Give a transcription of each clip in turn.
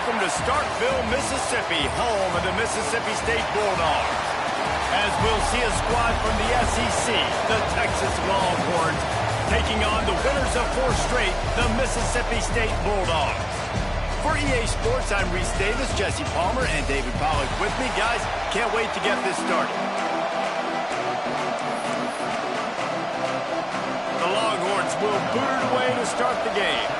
welcome to Starkville, Mississippi, home of the Mississippi State Bulldogs. As we'll see a squad from the SEC, the Texas Longhorns, taking on the winners of 4 straight, the Mississippi State Bulldogs. For EA Sports, I'm Reese Davis, Jesse Palmer, and David Pollack with me. Guys, can't wait to get this started. The Longhorns will boot it away to start the game.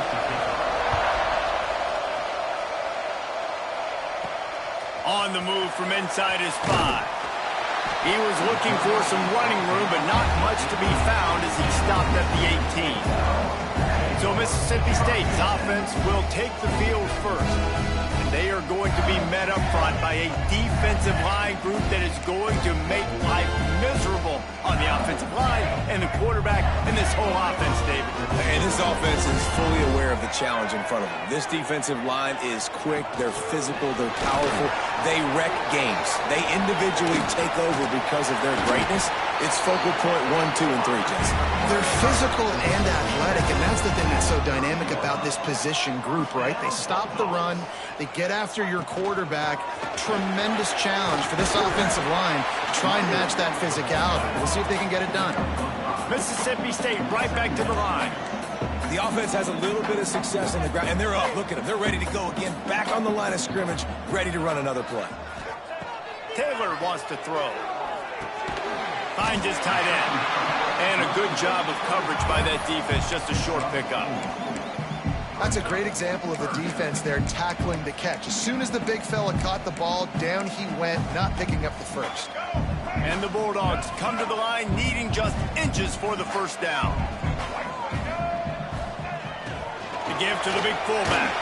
On the move from inside his 5. He was looking for some running room, but not much to be found as he stopped at the 18. So Mississippi State's offense will take the field first. And they are going to be met up front by a defensive line group that is going to make life miserable on the offensive line and the quarterback and this whole offense, David. And this offense is fully aware of the challenge in front of them. This defensive line is quick, they're physical, they're powerful. They wreck games. They individually take over because of their greatness. It's focal point 1, 2, and 3, Jesse. They're physical and athletic, and that's the thing that's so dynamic about this position group, right? They stop the run, they get after your quarterback. Tremendous challenge for this offensive line to try and match that physicality. We'll see if they can get it done. Mississippi State right back to the line. The offense has a little bit of success on the ground, and they're up. Look at them. They're ready to go again, back on the line of scrimmage, ready to run another play. Taylor wants to throw. Finds his tight end. And a good job of coverage by that defense, just a short pickup. That's a great example of the defense there tackling the catch. As soon as the big fella caught the ball, down he went, not picking up the first. And the Bulldogs come to the line needing just inches for the first down. To give to the big fullback.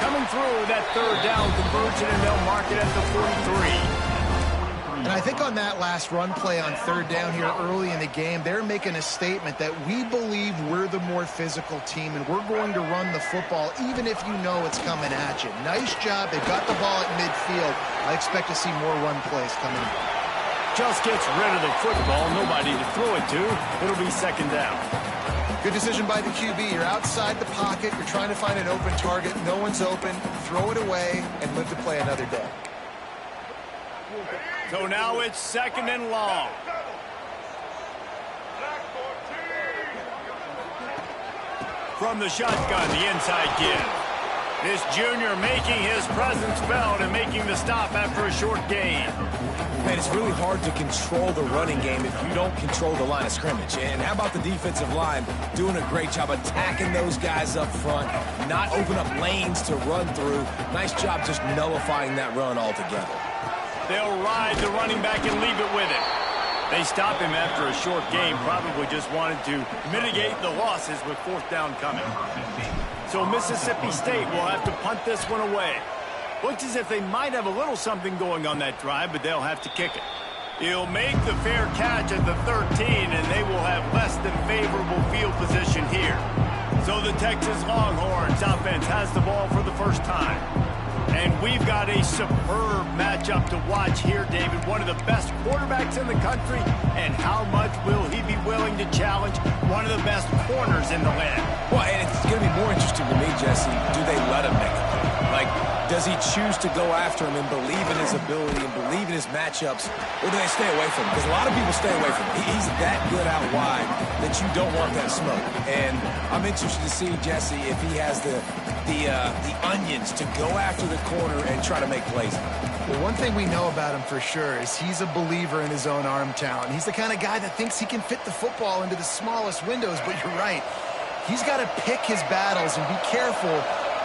Coming through that 3rd down conversion, and they'll mark it at the 43. And I think on that last run play on 3rd down here early in the game, they're making a statement that we believe we're the more physical team and we're going to run the football even if you know it's coming at you. Nice job. They've got the ball at midfield. I expect to see more run plays coming in. Just gets rid of the football. Nobody to throw it to. It'll be 2nd down. Good decision by the QB. You're outside the pocket. You're trying to find an open target. No one's open. Throw it away and live to play another day. So now it's 2nd and long. From the shotgun, the inside give. This junior making his presence felt and making the stop after a short gain. Man, it's really hard to control the running game if you don't control the line of scrimmage. And how about the defensive line doing a great job attacking those guys up front, not open up lanes to run through. Nice job just nullifying that run altogether. They'll ride the running back and leave it with it. They stop him after a short game, probably just wanted to mitigate the losses with 4th down coming. So Mississippi State will have to punt this one away. Looks as if they might have a little something going on that drive, but they'll have to kick it. He'll make the fair catch at the 13, and they will have less than favorable field position here. So the Texas Longhorns offense has the ball for the first time. And we've got a superb matchup to watch here, David. One of the best quarterbacks in the country. And how much will he be willing to challenge one of the best corners in the land? Well, and it's going to be more interesting to me, Jesse, do they let him make it? Like, does he choose to go after him and believe in his ability and believe in his matchups, or do they stay away from him? Because a lot of people stay away from him. He's that good out wide that you don't want that smoke. And I'm interested to see, Jesse, if he has the onions to go after the corner and try to make plays. Well, one thing we know about him for sure is he's a believer in his own arm talent. He's the kind of guy that thinks he can fit the football into the smallest windows, but you're right. He's got to pick his battles and be careful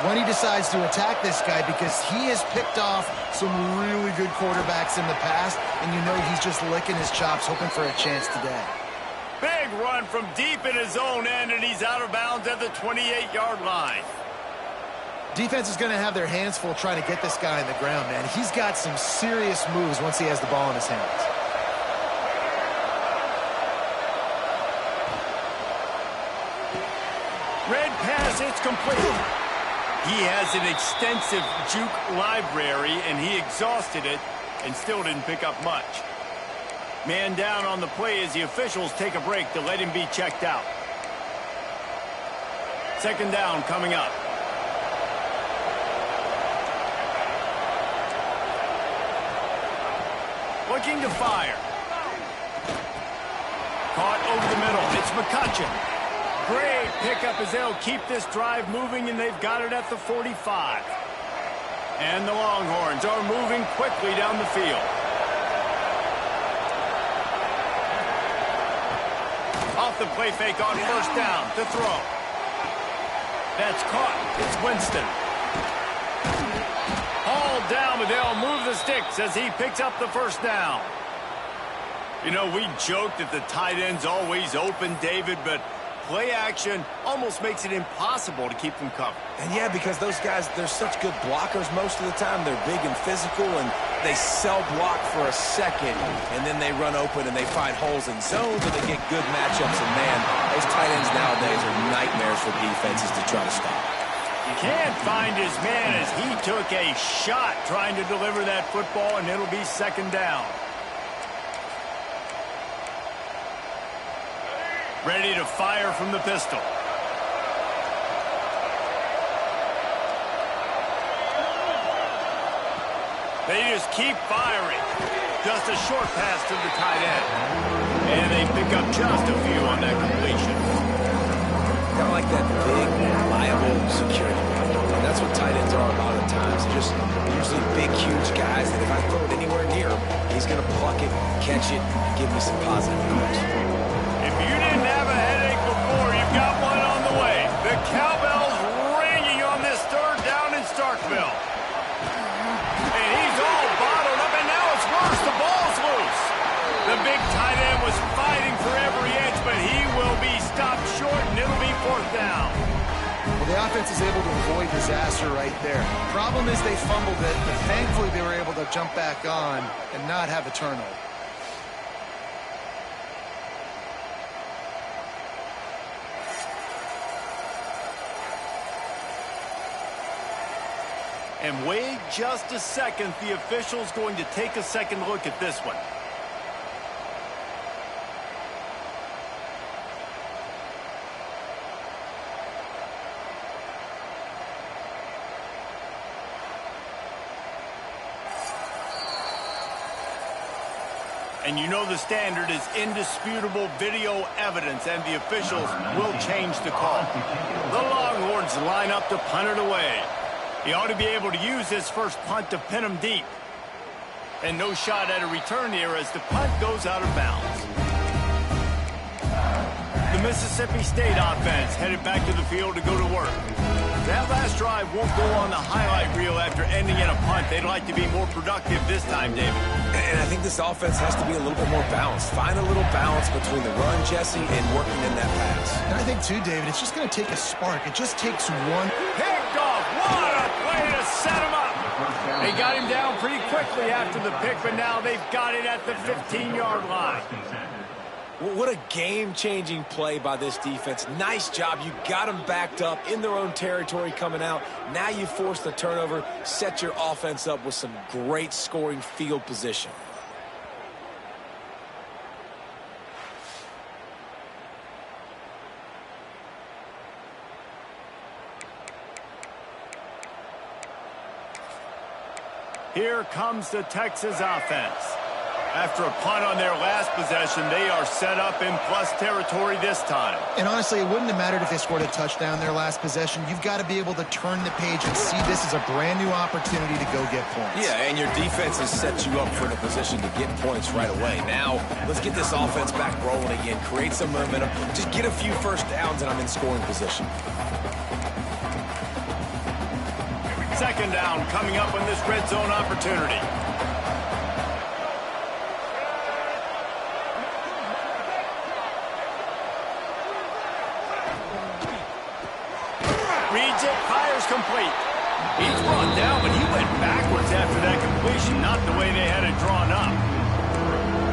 when he decides to attack this guy because he has picked off some really good quarterbacks in the past, and you know he's just licking his chops, hoping for a chance today. Big run from deep in his own end, and he's out of bounds at the 28-yard line. Defense is going to have their hands full trying to get this guy on the ground, man. He's got some serious moves once he has the ball in his hands. Red pass, it's complete. He has an extensive juke library, and he exhausted it and still didn't pick up much. Man down on the play as the officials take a break to let him be checked out. 2nd down coming up. looking to fire. Caught over the middle. It's McCutcheon. Great pickup as they'll keep this drive moving, and they've got it at the 45. And the Longhorns are moving quickly down the field. Off the play fake on first down to throw. That's caught. It's Winston. Hauled down, but they'll move the sticks as he picks up the first down. You know, we joke that the tight end's always open, David, but play action almost makes it impossible to keep them covered. And yeah, because those guys, they're such good blockers most of the time. They're big and physical, and they cell block for a second, and then they run open and they find holes in zones, and they get good matchups. And man, those tight ends nowadays are nightmares for defenses to try to stop. Can't find his man as he took a shot trying to deliver that football, and it'll be second down. Ready to fire from the pistol. They just keep firing. Just a short pass to the tight end. And they pick up just a few on that completion. Kind of like that big, reliable security blanket. And that's what tight ends are a lot of times. They're just usually big, huge guys that if I throw it anywhere near him, he's going to pluck it, catch it, and give me some positive yards. If you didn't have a headache before, you've got one on the way. The cowbell's ringing on this third down in Starkville. And he's all bottled up, and now it's worse. The ball's loose. The big tight end was fighting for every inch, but he will be stopped short, and it'll be fourth down. Well, the offense is able to avoid disaster right there. Problem is they fumbled it, but thankfully they were able to jump back on and not have a turnover. And wait just a second. The official's going to take a second look at this one. And you know the standard is indisputable video evidence, and the officials will change the call. The Longhorns line up to punt it away. He ought to be able to use his first punt to pin him deep. And no shot at a return here as the punt goes out of bounds. The Mississippi State offense headed back to the field to go to work. That last drive won't go on the highlight reel after ending in a punt. They'd like to be more productive this time, David. And I think this offense has to be a little bit more balanced. Find a little balance between the run, Jesse, and working in that pass. And I think, too, David, it's just going to take a spark. It just takes one. Picked off. What a play to set him up. They got him down pretty quickly after the pick, but now they've got it at the 15-yard line. What a game-changing play by this defense. Nice job. You got them backed up in their own territory coming out. Now you force the turnover, set your offense up with some great scoring field position. Here comes the Texas offense. After a punt on their last possession, they are set up in plus territory this time. And honestly, it wouldn't have mattered if they scored a touchdown their last possession. You've got to be able to turn the page and see this as a brand new opportunity to go get points. Yeah, and your defense has set you up for the position to get points right away. Now, let's get this offense back rolling again. Create some momentum. Just get a few first downs, and I'm in scoring position. Second down coming up on this red zone opportunity. Reads it, fires complete. He's brought down, but he went backwards after that completion, not the way they had it drawn up.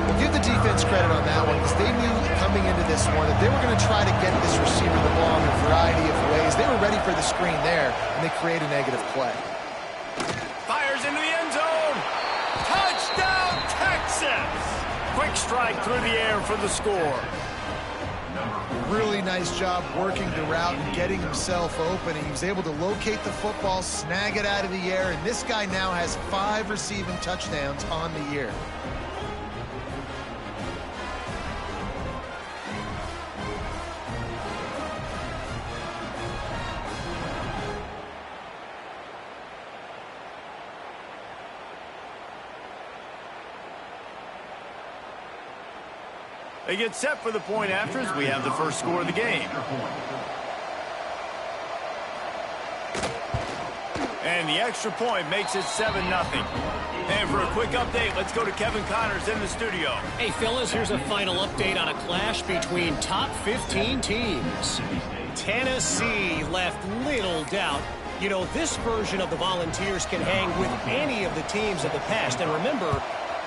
Well, give the defense credit on that one, because they knew coming into this one that they were going to try to get this receiver the ball in a variety of ways. They were ready for the screen there, and they create a negative play. Fires into the end zone. Touchdown, Texas! Quick strike through the air for the score. Really nice job working the route and getting himself open. He was able to locate the football, snag it out of the air, and this guy now has 5 receiving touchdowns on the year. They get set for the point after as we have the first score of the game. And the extra point makes it 7-0. And for a quick update, let's go to Kevin Connors in the studio. Hey, fellas, here's a final update on a clash between top 15 teams. Tennessee left little doubt. You know, this version of the Volunteers can hang with any of the teams of the past. And remember,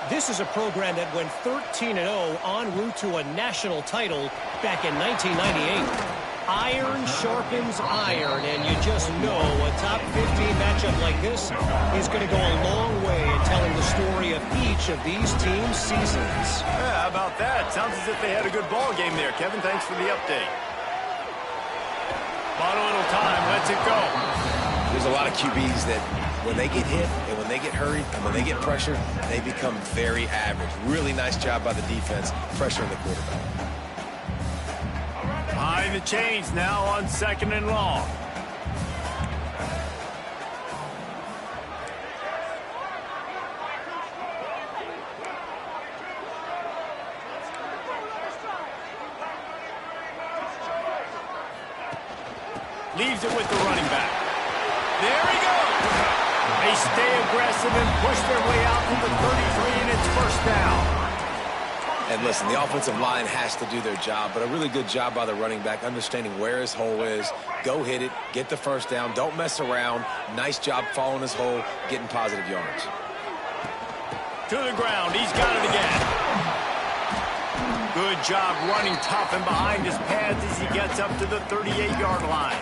this is a program that went 13-0 en route to a national title back in 1998. Iron sharpens iron, and you just know a top 15 matchup like this is going to go a long way in telling the story of each of these teams' seasons. Yeah, how about that? Sounds as if they had a good ball game there. Kevin, thanks for the update. Bought a little time. Let's it go. There's a lot of QBs that when they get hit and when they get hurried and when they get pressured, they become very average. Really nice job by the defense pressuring the quarterback. Behind the chains now on 2nd and long. Leaves it with the running back. There he goes. They stay aggressive and push their way out to the 33, and it's first down. And listen, the offensive line has to do their job, but a really good job by the running back, understanding where his hole is. Go hit it, get the first down, don't mess around. Nice job following his hole, getting positive yards. To the ground, he's got it again. Good job running tough and behind his pads as he gets up to the 38-yard line.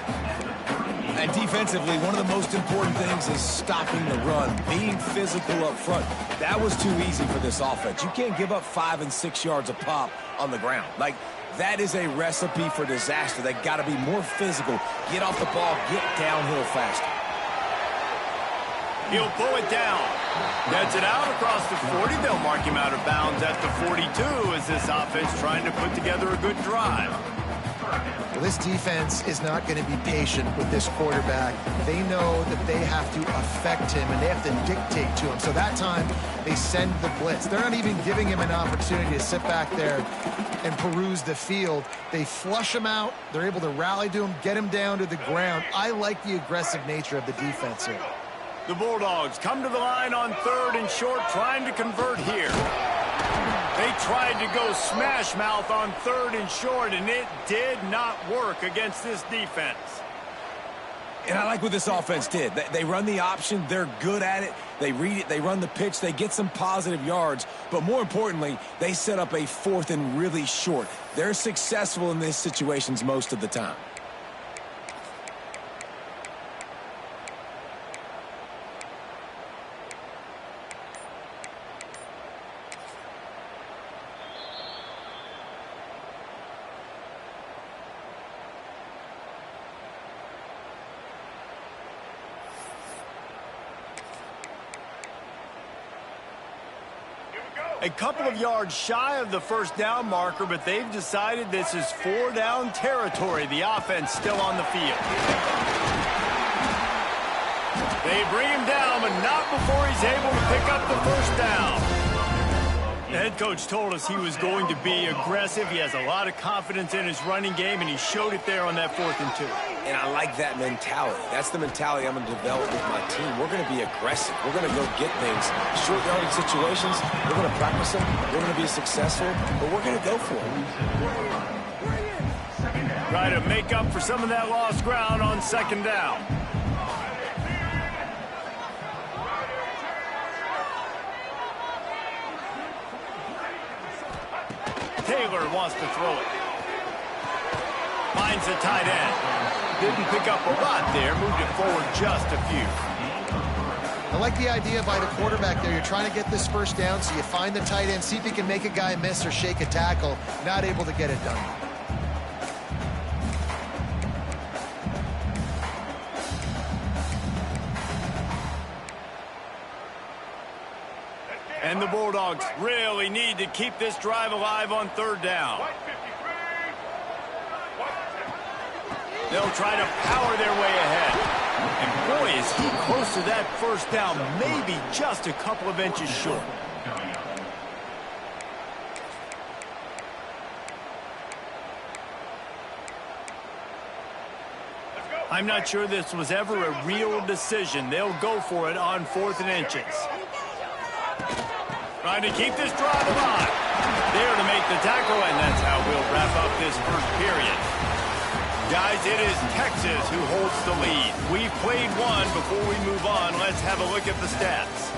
And defensively, one of the most important things is stopping the run, being physical up front. That was too easy for this offense. You can't give up 5 and 6 yards a pop on the ground. Like, that is a recipe for disaster. They got to be more physical. Get off the ball, get downhill faster. He'll pull it down. Gets it out across the 40. They'll mark him out of bounds at the 42 as this offense trying to put together a good drive. Well, this defense is not going to be patient with this quarterback. They know that they have to affect him and they have to dictate to him. So that time, they send the blitz. They're not even giving him an opportunity to sit back there and peruse the field. They flush him out. They're able to rally to him, get him down to the ground. I like the aggressive nature of the defense here. The Bulldogs come to the line on 3rd and short, trying to convert here. They tried to go smash mouth on 3rd and short, and it did not work against this defense. And I like what this offense did. They run the option. They're good at it. They read it. They run the pitch. They get some positive yards. But more importantly, they set up a 4th and really short. They're successful in these situations most of the time. A couple of yards shy of the first down marker, but they've decided this is 4-down territory. The offense still on the field. They bring him down, but not before he's able to pick up the first down. The head coach told us he was going to be aggressive. He has a lot of confidence in his running game, and he showed it there on that 4th and 2. And I like that mentality. That's the mentality I'm going to develop with my team. We're going to be aggressive. We're going to go get things. Short yardage situations, we're going to practice them. We're going to be successful, but we're going to go for it. Try to make up for some of that lost ground on 2nd down. Taylor wants to throw it. Finds the tight end. Didn't pick up a lot there. Moved it forward just a few. I like the idea by the quarterback there. You're trying to get this first down, so you find the tight end, see if you can make a guy miss or shake a tackle. Not able to get it done. And the Bulldogs really need to keep this drive alive on 3rd down. They'll try to power their way ahead. And boy, is he close to that first down, maybe just a couple of inches short. I'm not sure this was ever a real decision. They'll go for it on 4th and inches. Trying to keep this drive alive. There to make the tackle, and that's how we'll wrap up this first period. Guys, it is Texas who holds the lead. We've played one. Before we move on, let's have a look at the stats.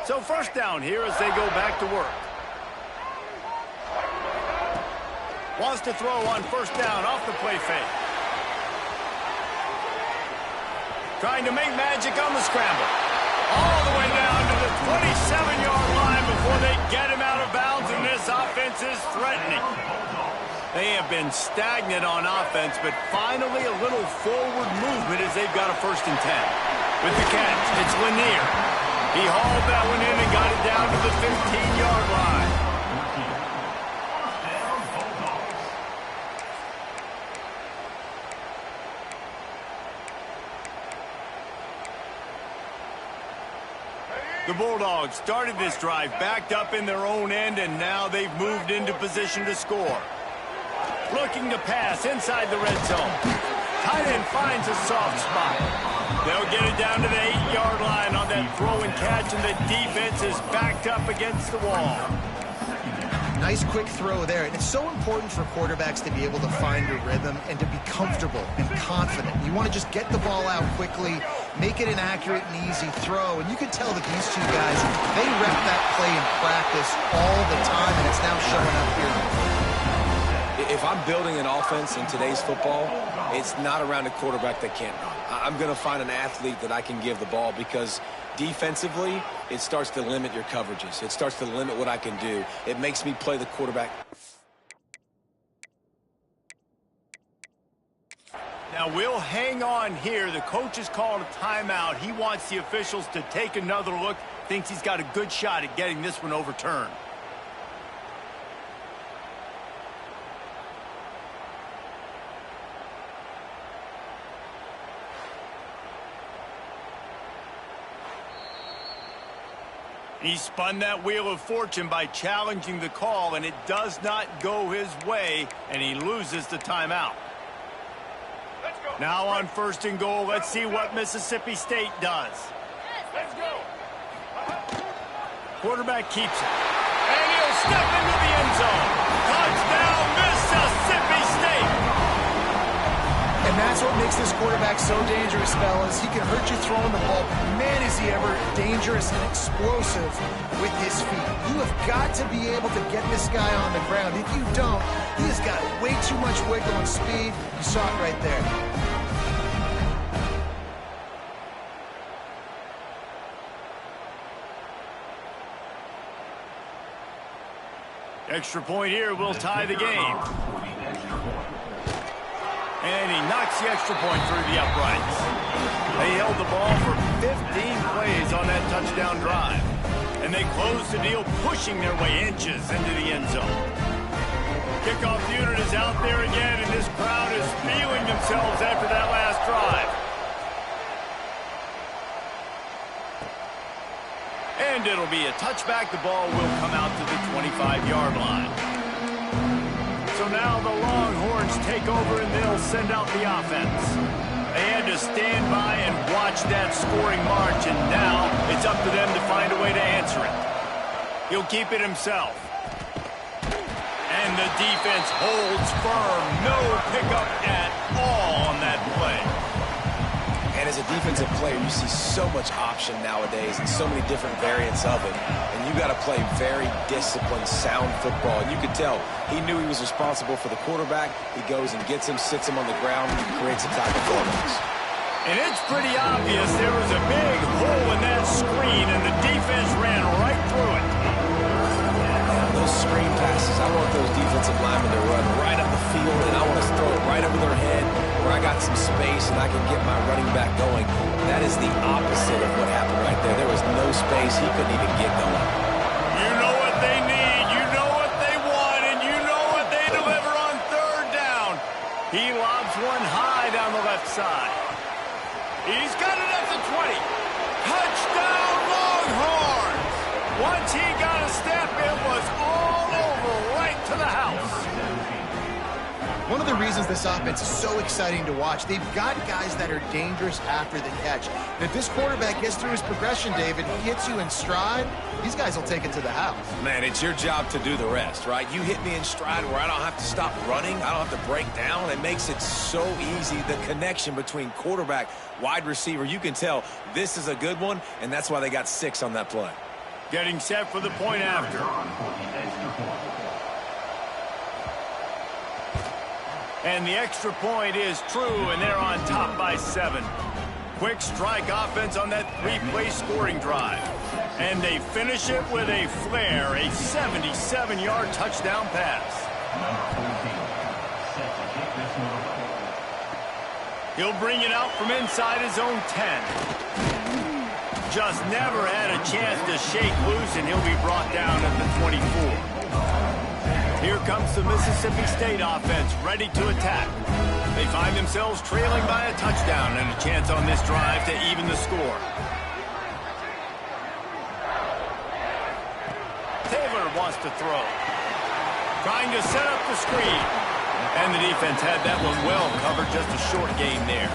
So first down here as they go back to work. Wants to throw on first down off the play fake. Trying to make magic on the scramble. All the way down to the 27-yard line before they get him out of bounds, and this offense is threatening. They have been stagnant on offense, but finally a little forward movement as they've got a 1st and 10. With the catch, it's Lanier. He hauled that one in and got it down to the 15-yard line. The Bulldogs started this drive backed up in their own end, and now they've moved into position to score. Looking to pass inside the red zone. Tight end finds a soft spot. They'll get it down to the 8-yard line on that throw and catch, and the defense is backed up against the wall. Nice quick throw there. And it's so important for quarterbacks to be able to find a rhythm and to be comfortable and confident. You want to just get the ball out quickly, make it an accurate and easy throw. And you can tell that these two guys, they rep that play in practice all the time, and it's now showing up here. If I'm building an offense in today's football, it's not around a quarterback that can't run. I'm going to find an athlete that I can give the ball, because defensively, it starts to limit your coverages. It starts to limit what I can do. It makes me play the quarterback. Now we'll hang on here. The coach has called a timeout. He wants the officials to take another look. Thinks he's got a good shot at getting this one overturned. He spun that wheel of fortune by challenging the call, and it does not go his way, and he loses the timeout. Now on 1st and goal, let's see what Mississippi State does. Let's go. Quarterback keeps it. And he'll step into the end zone. Touchdown, Mississippi State. And that's what makes this quarterback so dangerous, fellas. He can hurt you throwing the ball, but man, is he ever dangerous and explosive with his feet. You have got to be able to get this guy on the ground. If you don't, he has got way too much wiggle and speed. You saw it right there. Extra point here will tie the game. And he knocks the extra point through the uprights. They held the ball for 15 plays on that touchdown drive. And they closed the deal, pushing their way inches into the end zone. Kickoff unit is out there again, and this crowd is feeling themselves after that last drive. And it'll be a touchback. The ball will come out to the 25-yard line. So now the Longhorns take over, and they'll send out the offense. They had to stand by and watch that scoring march, and now it's up to them to find a way to answer it. He'll keep it himself. And the defense holds firm. No pickup at all on that play. And as a defensive player, you see so much option nowadays and so many different variants of it. And you got to play very disciplined, sound football. And you could tell he knew he was responsible for the quarterback. He goes and gets him, sits him on the ground, and creates a tackle for him. And it's pretty obvious there was a big hole in that screen, and the defense ran right through it. Those screen passes, I want those defensive linemen to run right up the field, and I want to throw it right over their head where I got some space and I can get my running back going. That is the opposite of what happened right there. There was no space. He couldn't even get going. You know what they need, you know what they want, and you know what they deliver on 3rd down. He lobs one high down the left side. He's got it at the 20. Touchdown, Longhorns! Once he got a step, it was all over right to the house. One of the reasons this offense is so exciting to watch, they've got guys that are dangerous after the catch. And if this quarterback gets through his progression, David, he hits you in stride, these guys will take it to the house. Man, it's your job to do the rest, right? You hit me in stride where I don't have to stop running. I don't have to break down. It makes it so easy, the connection between quarterback, wide receiver. You can tell this is a good one, and that's why they got 6 on that play. Getting set for the point after. And the extra point is true, and they're on top by 7. Quick strike offense on that 3-play scoring drive. And they finish it with a flair, a 77-yard touchdown pass. He'll bring it out from inside his own 10. Just never had a chance to shake loose, and he'll be brought down at the 24. Here comes the Mississippi State offense, ready to attack. They find themselves trailing by a touchdown and a chance on this drive to even the score. Taylor wants to throw. Trying to set up the screen. And the defense had that one well covered, just a short gain there.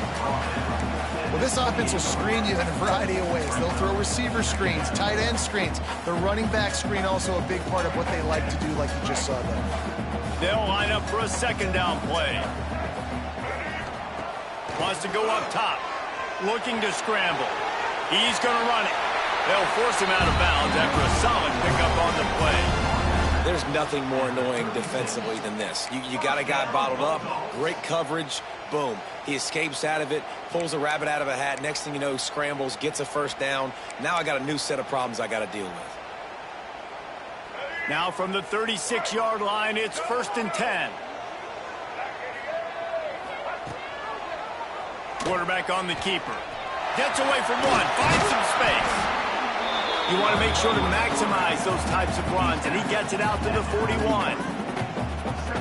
Well, this offense will screen you in a variety of ways. They'll throw receiver screens, tight end screens. The running back screen also a big part of what they like to do, like you just saw there. They'll line up for a second down play. Wants to go up top. Looking to scramble. He's going to run it. They'll force him out of bounds after a solid pickup on the play. There's nothing more annoying defensively than this. You got a guy bottled up, great coverage, boom. He escapes out of it, pulls a rabbit out of a hat. Next thing you know, scrambles, gets a first down. Now I got a new set of problems I got to deal with. Now from the 36-yard line, it's 1st and 10. Quarterback on the keeper. Gets away from one, finds some space. You want to make sure to maximize those types of runs, and he gets it out to the 41.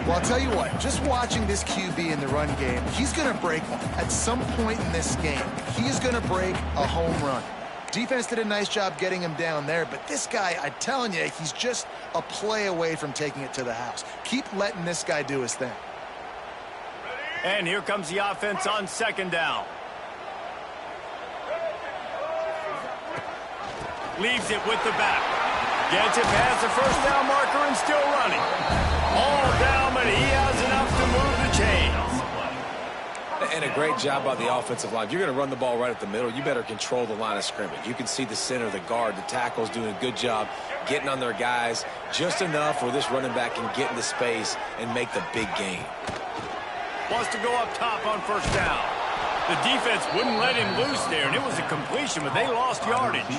Well, I'll tell you what, just watching this QB in the run game, he's going to break one. At some point in this game, he's going to break a home run. Defense did a nice job getting him down there, but this guy, I'm telling you, he's just a play away from taking it to the house. Keep letting this guy do his thing. And here comes the offense on 2nd down. Leaves it with the back. Gets it past the first down marker and still running. All down, but he has enough to move the chains. And a great job by the offensive line. If you're going to run the ball right at the middle, you better control the line of scrimmage. You can see the center, the guard, the tackles doing a good job getting on their guys just enough where this running back can get into space and make the big gain. Wants to go up top on 1st down. The defense wouldn't let him loose there, and it was a completion, but they lost yardage.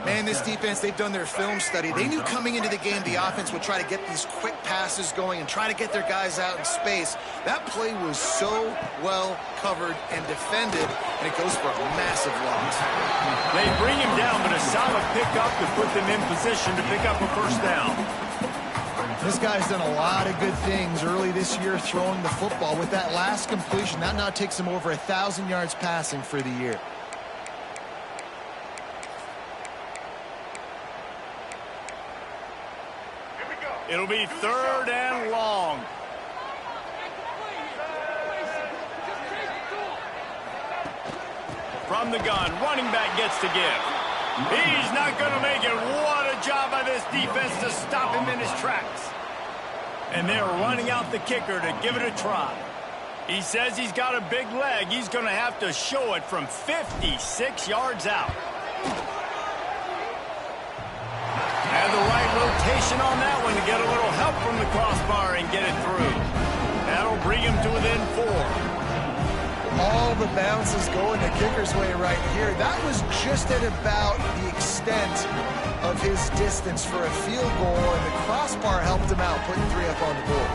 Man, this defense, they've done their film study. They knew coming into the game the offense would try to get these quick passes going and try to get their guys out in space. That play was so well covered and defended, and it goes for a massive loss. They bring him down, but a solid pickup to put them in position to pick up a 1st down. This guy's done a lot of good things early this year throwing the football. With that last completion, that now takes him over 1,000 yards passing for the year. It'll be 3rd and long. From the gun, running back gets to give. He's not going to make it. What a job by this defense to stop him in his tracks. And they're running out the kicker to give it a try. He says he's got a big leg. He's going to have to show it from 56 yards out. And the right rotation on that one to get a little help from the crossbar and get it through. That'll bring him to within 4. All the bounces going the kicker's way right here. That was just at about the extent of his distance for a field goal, and the crossbar helped him out, putting 3 up on the board.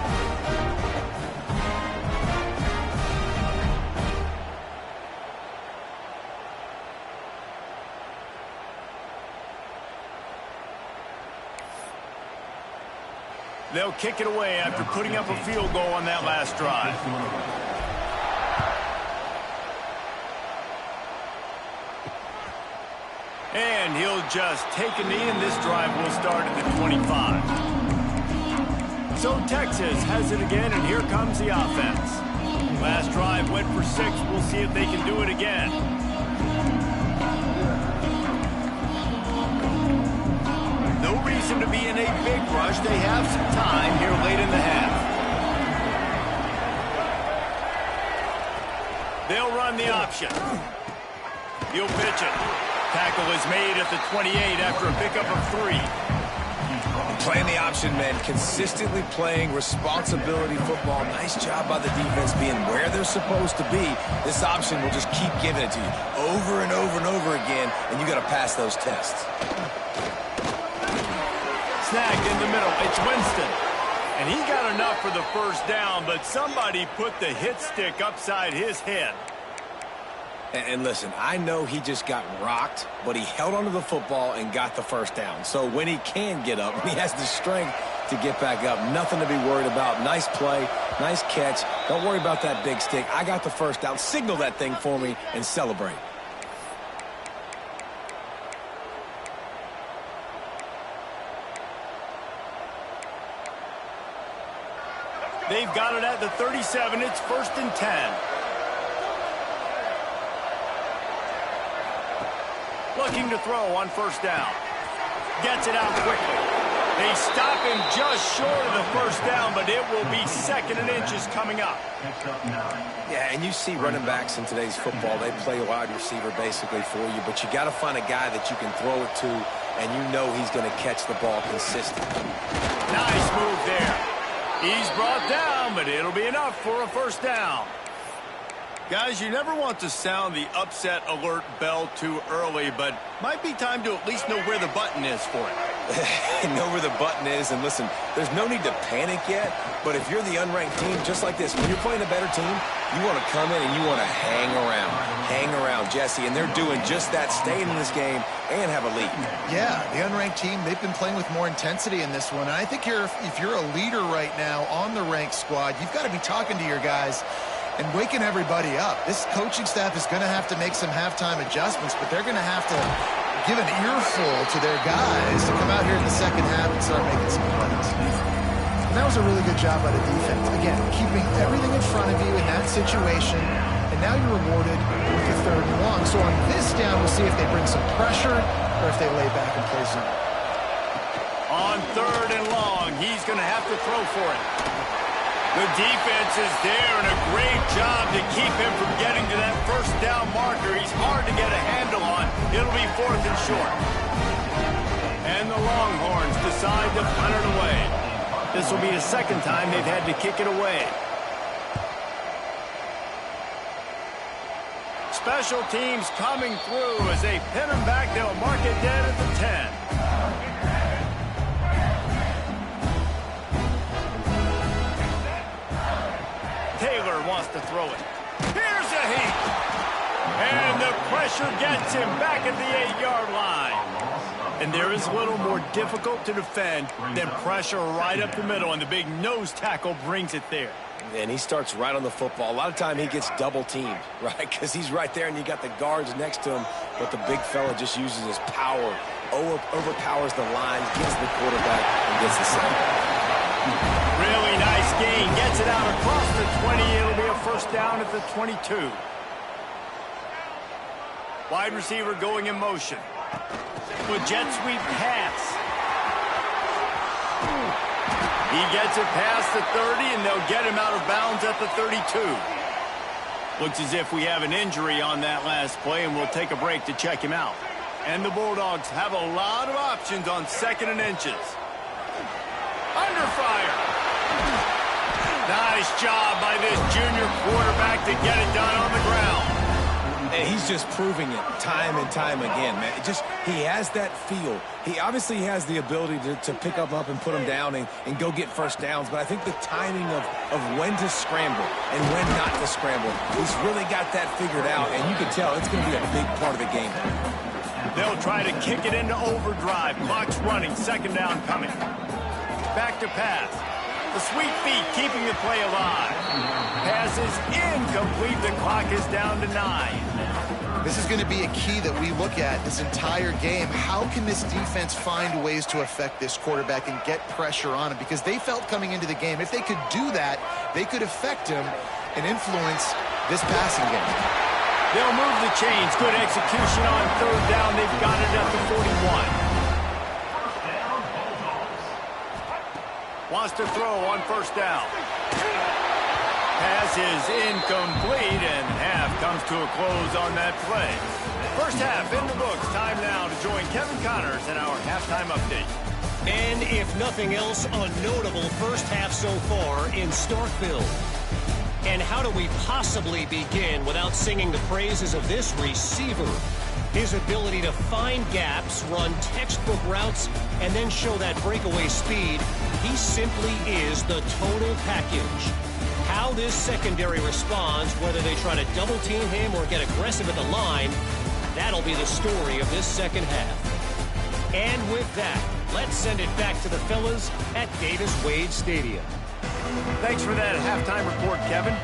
They'll kick it away after putting up a field goal on that last drive. And he'll just take a knee, and this drive will start at the 25. So Texas has it again, and here comes the offense. Last drive went for 6. We'll see if they can do it again. No reason to be in a big rush. They have some time here late in the half. They'll run the option. He'll pitch it. Tackle is made at the 28 after a pickup of 3. Playing the option, man. Consistently playing responsibility football. Nice job by the defense being where they're supposed to be. This option will just keep giving it to you over and over and over again, and you got to pass those tests. Snagged in the middle. It's Winston. And he got enough for the first down, but somebody put the hit stick upside his head. And listen, I know he just got rocked, but he held onto the football and got the first down. So when he can get up, when he has the strength to get back up, nothing to be worried about. Nice play, nice catch. Don't worry about that big stick. I got the first down. Signal that thing for me and celebrate. They've got it at the 37. It's 1st and 10. Looking to throw on first down. Gets it out quickly. They stop him just short of the first down, but it will be 2nd and inches coming up. Yeah, and you see running backs in today's football, they play wide receiver basically for you, but you got to find a guy that you can throw it to, and you know he's going to catch the ball consistently. Nice move there. He's brought down, but it'll be enough for a first down. Guys, you never want to sound the upset alert bell too early, but might be time to at least know where the button is for it. Know where the button is, and listen, there's no need to panic yet, but if you're the unranked team, just like this, when you're playing a better team, you want to come in and you want to hang around, Jesse, and they're doing just that, staying in this game and have a lead. Yeah, the unranked team, they've been playing with more intensity in this one, and I think if you're a leader right now on the ranked squad, you've got to be talking to your guys and waking everybody up. This coaching staff is going to have to make some halftime adjustments, but they're going to have to give an earful to their guys to come out here in the second half and start making some plays. And that was a really good job by the defense. Again, keeping everything in front of you in that situation, and now you're rewarded with the 3rd and long. So on this down, we'll see if they bring some pressure or if they lay back and play zone. On 3rd and long, he's going to have to throw for it. The defense is there, and a great job to keep him from getting to that first down marker. He's hard to get a handle on. It'll be 4th and short. And the Longhorns decide to punt it away. This will be the 2nd time they've had to kick it away. Special teams coming through as they pin him back. They'll mark it dead at the 10. Taylor wants to throw it. Here's a heat. And the pressure gets him back at the 8-yard line. And there is a little more difficult to defend than pressure right up the middle, and the big nose tackle brings it there. And he starts right on the football. A lot of time he gets double-teamed, right? Because he's right there, and you got the guards next to him, but the big fella just uses his power, overpowers the line, gets the quarterback, and gets the sack. Really nice gain. Gets it out across the 20. It'll be a first down at the 22. Wide receiver going in motion. With jet sweep pass. He gets it past the 30, and they'll get him out of bounds at the 32. Looks as if we have an injury on that last play, and we'll take a break to check him out. And the Bulldogs have a lot of options on 2nd and inches. Under fire. Nice job by this junior quarterback to get it done on the ground. And he's just proving it time and time again, man. He has that feel. He obviously has the ability to pick up and put them down and go get first downs, but I think the timing of when to scramble and when not to scramble, he's really got that figured out, and you can tell it's going to be a big part of the game. They'll try to kick it into overdrive. Clock's running. 2nd down coming. Back to pass. The sweet feet keeping the play alive. Pass is incomplete. The clock is down to 9. This is going to be a key that we look at this entire game. How can this defense find ways to affect this quarterback and get pressure on him? Because they felt coming into the game, if they could do that, they could affect him and influence this passing game. They'll move the chains. Good execution on third down. They've got it at the 41. Wants to throw on first down. Pass is incomplete, and half comes to a close on that play. First half in the books. Time now to join Kevin Connors in our halftime update. And if nothing else, a notable first half so far in Starkville. And how do we possibly begin without singing the praises of this receiver? His ability to find gaps, run textbook routes, and then show that breakaway speed. He simply is the total package. How this secondary responds, whether they try to double-team him or get aggressive at the line, that'll be the story of this second half. And with that, let's send it back to the fellas at Davis-Wade Stadium. Thanks for that halftime report, Kevin.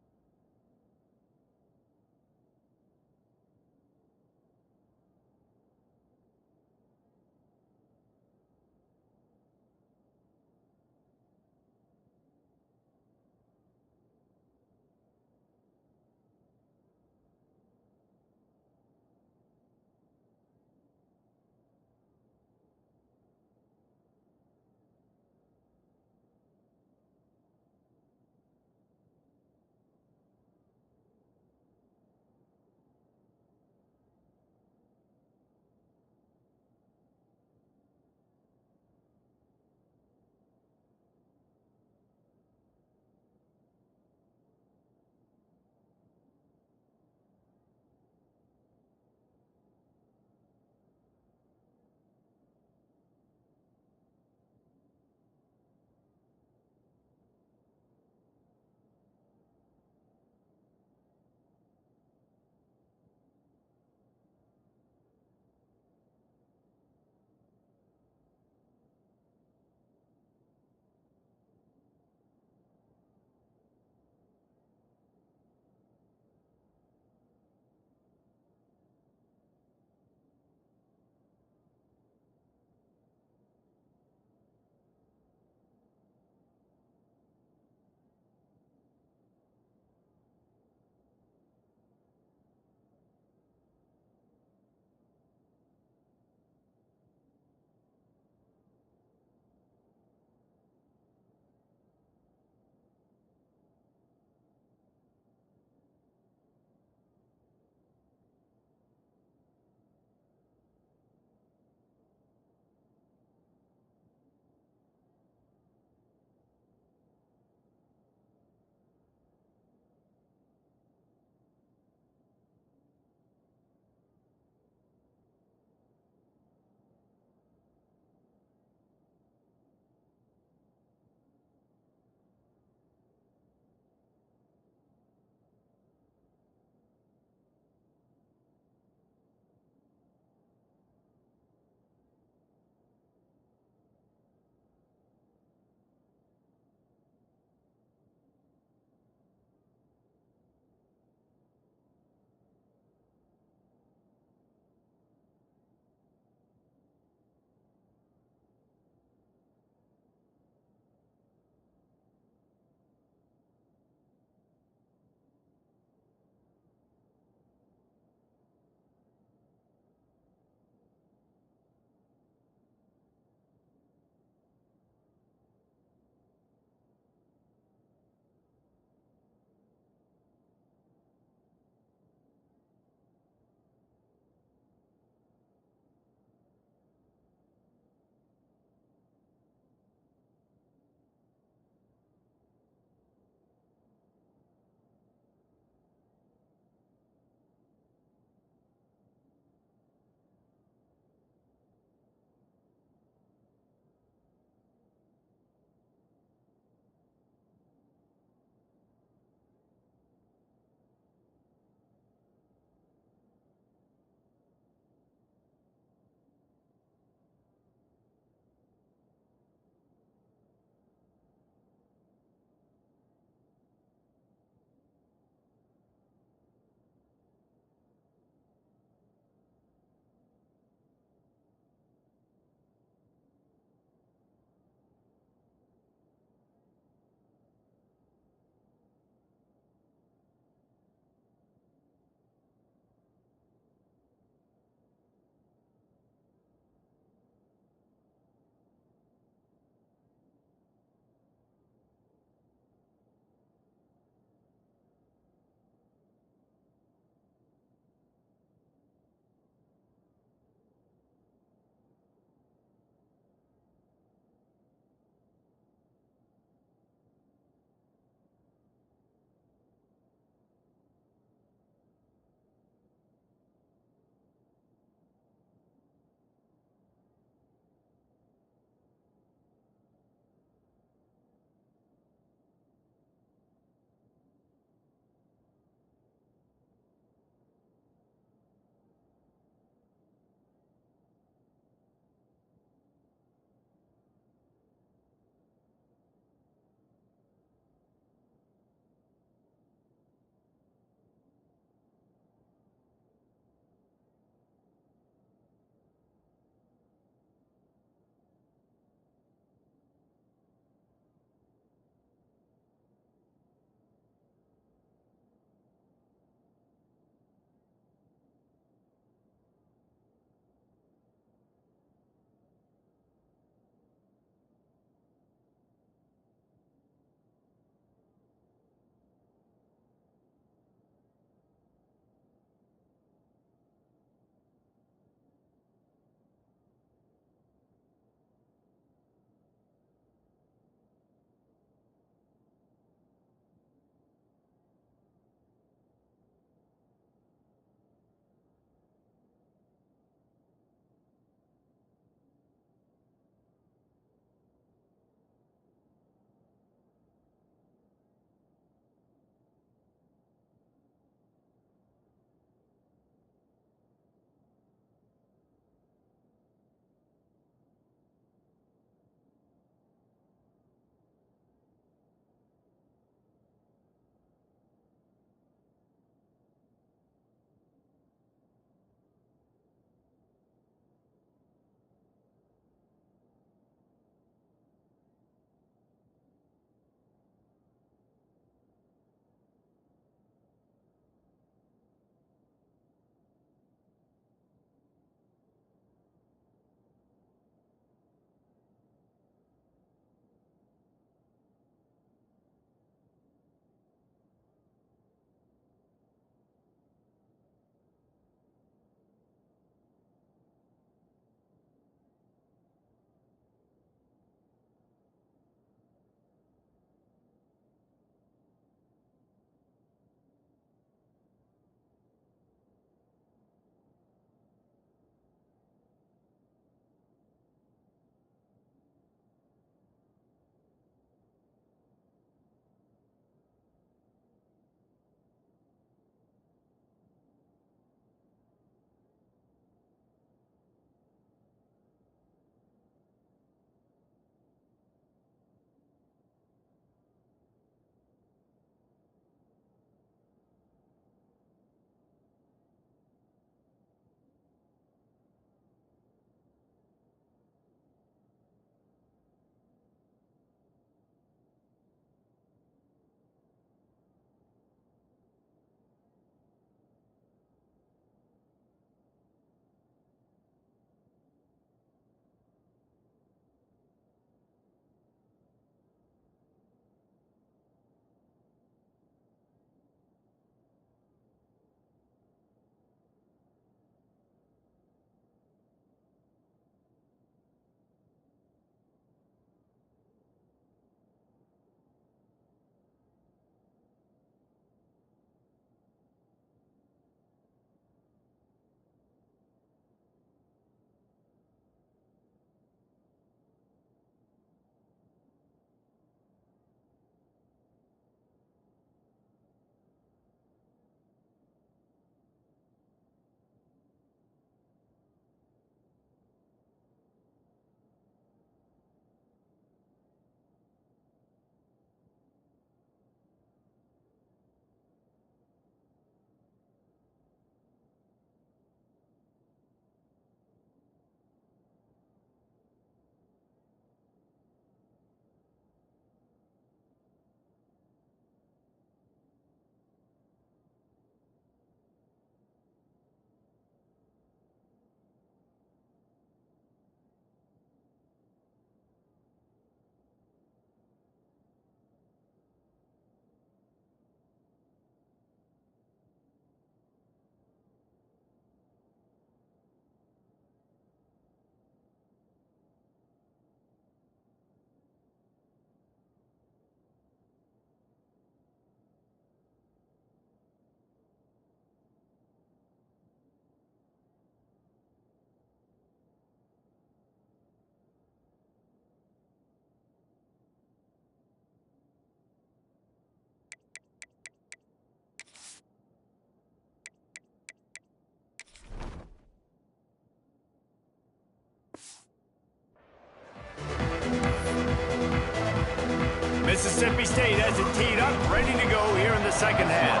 Mississippi State has it teed up, ready to go here in the second half.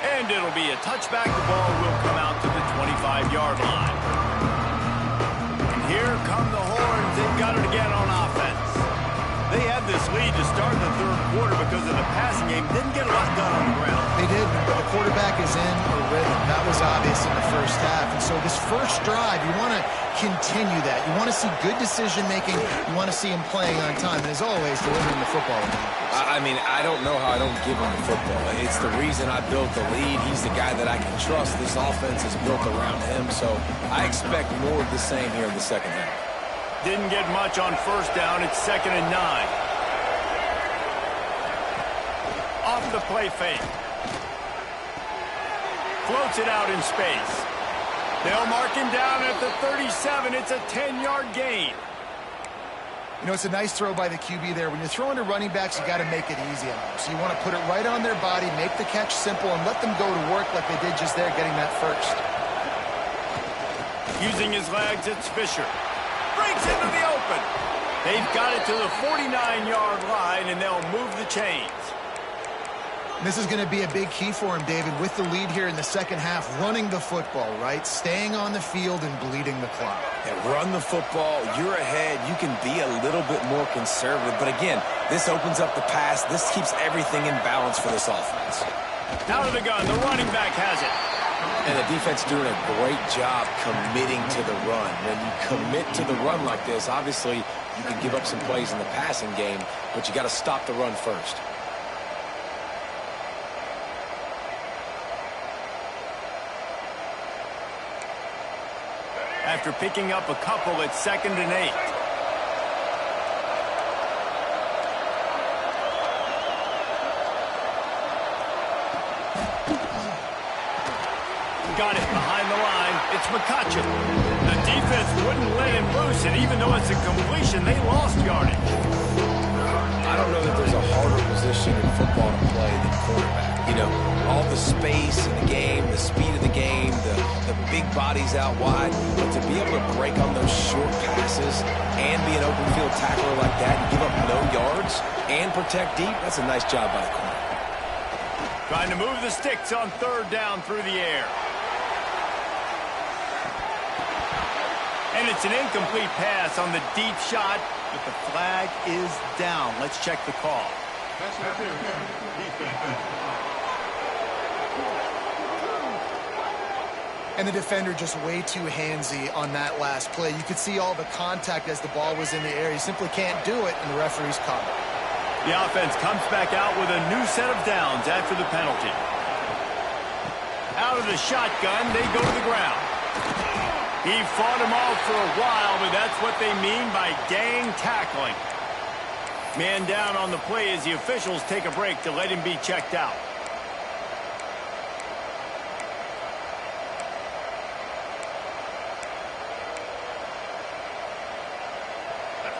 And it'll be a touchback. The ball will come out to the 25-yard line. And here come the Horns. They've got it again on offense. They had this lead to start the third quarter because of the passing game. Didn't get a lot done on the ground. They did, but the quarterback is in a rhythm. That was obvious in the first half. And so this first drive, you want to continue that. You want to see good decision-making. You want to see him playing on time. And as always, delivering the football. I mean, I don't know how I don't give him the football. It's the reason I built the lead. He's the guy that I can trust. This offense is built around him. So I expect more of the same here in the second half. Didn't get much on first down. It's 2nd and 9. Off the play fake. Floats it out in space. They'll mark him down at the 37. It's a 10-yard gain. You know, it's a nice throw by the QB there. When you're throwing to running backs, you got to make it easy on them. So you want to put it right on their body, make the catch simple, and let them go to work like they did just there, getting that first. Using his legs, it's Fisher. Breaks into the open. They've got it to the 49-yard line, and they'll move the chains. This is going to be a big key for him, David, with the lead here in the second half, running the football, right? Staying on the field and bleeding the clock. Yeah, run the football. You're ahead. You can be a little bit more conservative. But again, this opens up the pass. This keeps everything in balance for this offense. Out of the gun. The running back has it. And the defense doing a great job committing to the run. When you commit to the run like this, obviously you can give up some plays in the passing game, but you got to stop the run first. After picking up a couple, it's 2nd and 8. Got it behind the line. It's McCutcheon. The defense wouldn't let him loose, and even though it's a completion, they lost yardage. I don't know that there's a harder position in football to play than quarterback. You know, all the space in the game, the speed of the game, the big bodies out wide. But to be able to break on those short passes and be an open field tackler like that and give up no yards and protect deep, that's a nice job by the corner. Trying to move the sticks on 3rd down through the air. And it's an incomplete pass on the deep shot, but the flag is down. Let's check the call. And the defender just way too handsy on that last play. You could see all the contact as the ball was in the air. You simply can't do it, and the referee's caught it. The offense comes back out with a new set of downs after the penalty. Out of the shotgun, they go to the ground. He fought him off for a while, but that's what they mean by gang tackling. Man down on the play as the officials take a break to let him be checked out.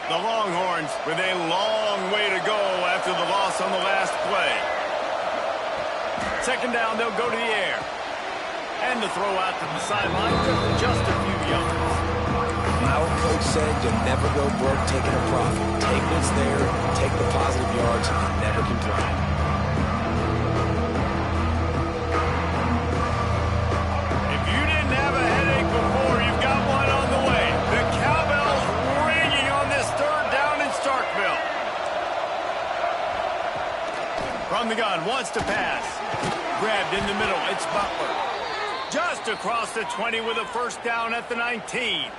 The Longhorns with a long way to go after the loss on the last play. 2nd down, they'll go to the air. And the throw out to the sideline for just a few yards. Our coach said you'll never go broke taking a profit. Take what's there, take the positive yards, and never complain. If you didn't have a headache before, you've got one on the way. The cowbell's ringing on this 3rd down in Starkville. From the gun, wants to pass. Grabbed in the middle, it's Butler. Just across the 20 with a 1st down at the 19.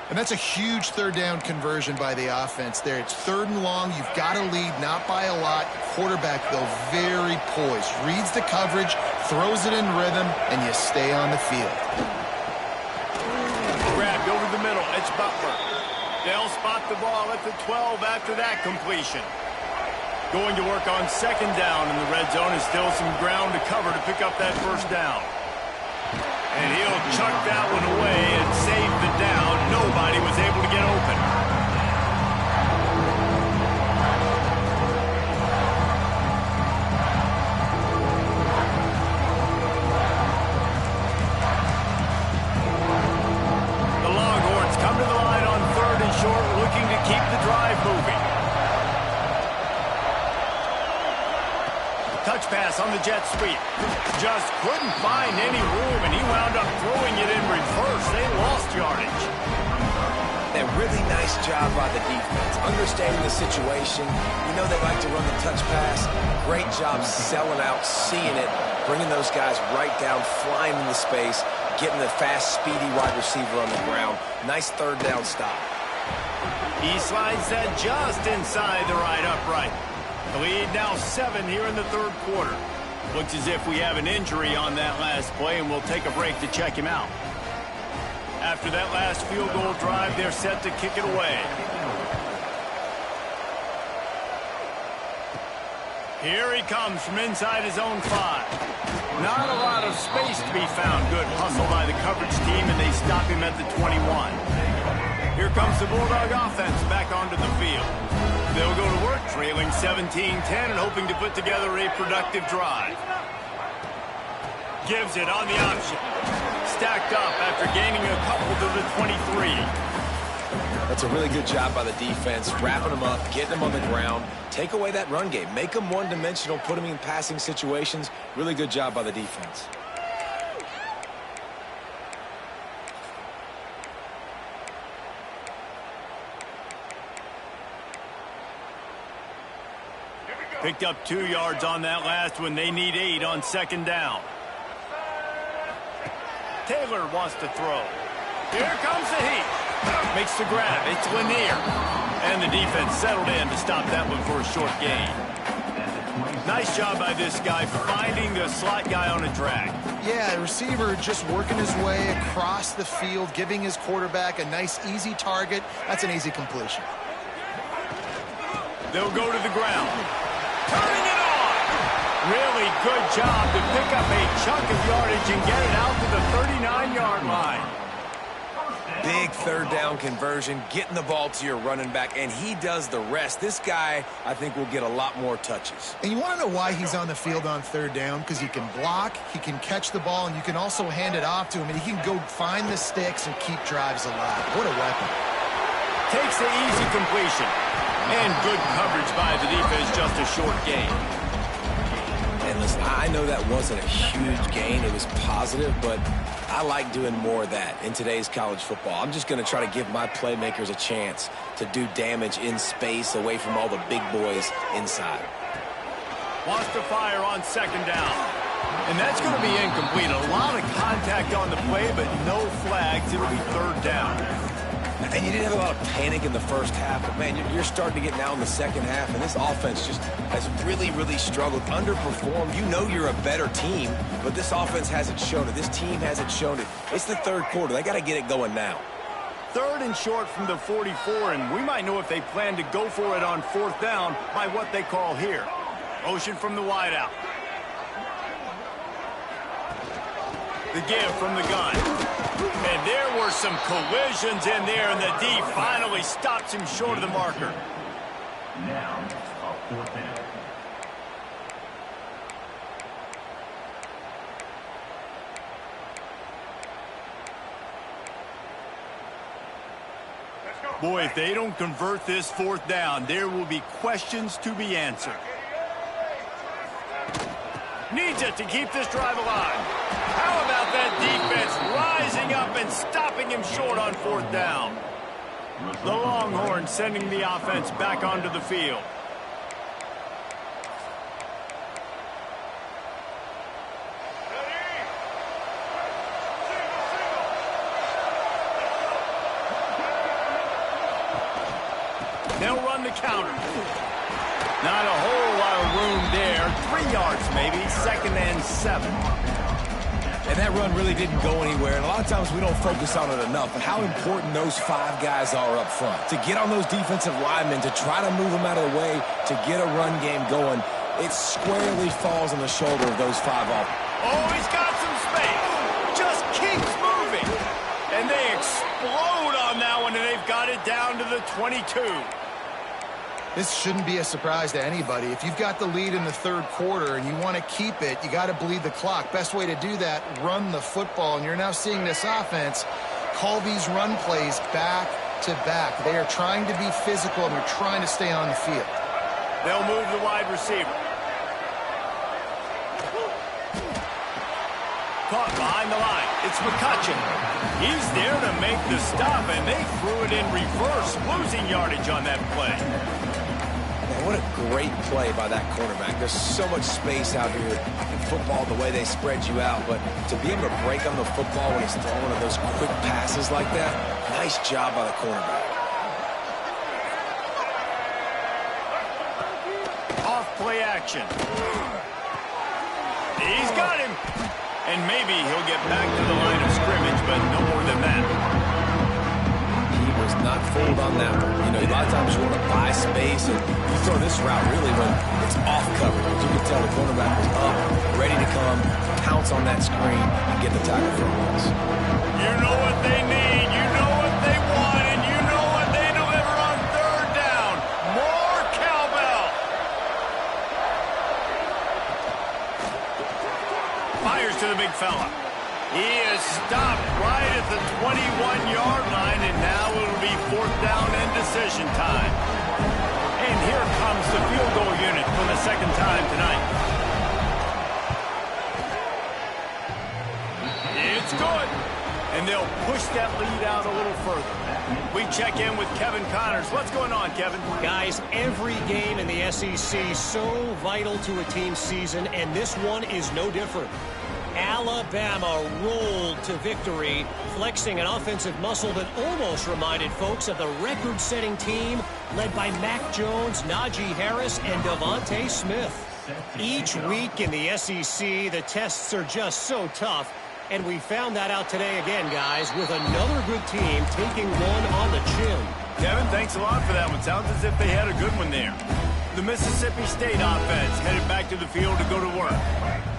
And that's a huge 3rd down conversion by the offense there. It's 3rd and long. You've got to lead, not by a lot. Quarterback, though, very poised. Reads the coverage, throws it in rhythm, and you stay on the field. Grabbed over the middle. It's Butler. They'll spot the ball at the 12 after that completion. Going to work on 2nd down in the red zone. Is still some ground to cover to pick up that 1st down. And he'll chuck that one away and save the down. Nobody was able to get open. The Longhorns on the jet sweep. Just couldn't find any room, and he wound up throwing it in reverse. They lost yardage. A really nice job by the defense, understanding the situation. You know they like to run the touch pass. Great job selling out, seeing it, bringing those guys right down, flying into space, getting the fast, speedy wide receiver on the ground. Nice third down stop. He slides that just inside the right upright. The lead now 7 here in the third quarter. Looks as if we have an injury on that last play, and we'll take a break to check him out. After that last field goal drive, they're set to kick it away. Here he comes from inside his own 5. Not a lot of space to be found. Good hustle by the coverage team, and they stop him at the 21. Here comes the Bulldog offense back onto the field. They'll go to work, trailing 17-10 and hoping to put together a productive drive. Gives it on the option. Stacked up after gaining a couple to the 23. That's a really good job by the defense, wrapping them up, getting them on the ground. Take away that run game. Make them one-dimensional, put them in passing situations. Really good job by the defense. Picked up 2 yards on that last one. They need 8 on second down. Taylor wants to throw. Here comes the heat. Makes the grab. It's Lanier. And the defense settled in to stop that one for a short gain. Nice job by this guy finding the slot guy on a drag. Yeah, the receiver just working his way across the field, giving his quarterback a nice, easy target. That's an easy completion. They'll go to the ground. Turning it on. Really good job to pick up a chunk of yardage and get it out to the 39-yard line. Big third down conversion, getting the ball to your running back, and he does the rest. This guy, I think, will get a lot more touches. And you want to know why he's on the field on third down? Because he can block, he can catch the ball, and you can also hand it off to him, and he can go find the sticks and keep drives alive. What a weapon. Takes the easy completion. And good coverage by the defense, just a short gain. And listen, I know that wasn't a huge gain. It was positive, but I like doing more of that in today's college football. I'm just going to try to give my playmakers a chance to do damage in space away from all the big boys inside. Wants to fire on second down. And that's going to be incomplete. A lot of contact on the play, but no flags. It'll be third down. And you didn't have a lot of panic in the first half, but, man, you're starting to get now in the second half, and this offense just has really, really struggled, underperformed. You know you're a better team, but this offense hasn't shown it. This team hasn't shown it. It's the third quarter. They got to get it going now. Third and short from the 44, and we might know if they plan to go for it on fourth down by what they call here. Motion from the wideout. The give from the gun. And there were some collisions in there, and the D finally stops him short of the marker. Now, fourth down. Boy, if they don't convert this fourth down, there will be questions to be answered. Needs it to keep this drive alive. How about that defense rising up and stopping him short on fourth down? The Longhorns sending the offense back onto the field. They'll run the counter. Not a whole lot of room there. 3 yards maybe, second and 7. And that run really didn't go anywhere. And a lot of times we don't focus on it enough. But how important those 5 guys are up front. To get on those defensive linemen, to try to move them out of the way, to get a run game going, it squarely falls on the shoulder of those 5 offenses. Oh, he's got some space. Just keeps moving. And they explode on that one, and they've got it down to the 22. This shouldn't be a surprise to anybody. If you've got the lead in the third quarter and you want to keep it, you got to bleed the clock. Best way to do that, run the football. And you're now seeing this offense call these run plays back to back. They are trying to be physical, and they're trying to stay on the field. They'll move the wide receiver. caught behind the line. It's McCutcheon. He's there to make the stop, and they threw it in reverse, losing yardage on that play. Man, what a great play by that cornerback. There's so much space out here in football, the way they spread you out, but to be able to break on the football when he's throwing one of those quick passes like that, nice job by the cornerback. Off play action. He's got him. And maybe he'll get back to the line of scrimmage, but no more than that. He was not fooled on that one. You know, a lot of times you want to buy space, and you throw this route really when it's off coverage. You can tell the cornerback was up, ready to come, pounce on that screen, and get the tackle for a loss. You know what they need, you know what they want, and you know what they deliver on third down. More cowbell. Fires to the big fella. He is stopped right at the 21-yard line, and now it'll be fourth down and decision time. And here comes the field goal unit for the second time tonight. It's good. And they'll push that lead out a little further. We check in with Kevin Connors. What's going on, Kevin? Guys, every game in the SEC so vital to a team's season, and this one is no different. Alabama rolled to victory, flexing an offensive muscle that almost reminded folks of the record-setting team led by Mac Jones, Najee Harris, and Devontae Smith. Each week in the SEC, the tests are just so tough, and we found that out today again, guys, with another good team taking one on the chin. Kevin, thanks a lot for that one. Sounds as if they had a good one there. The Mississippi State offense headed back to the field to go to work.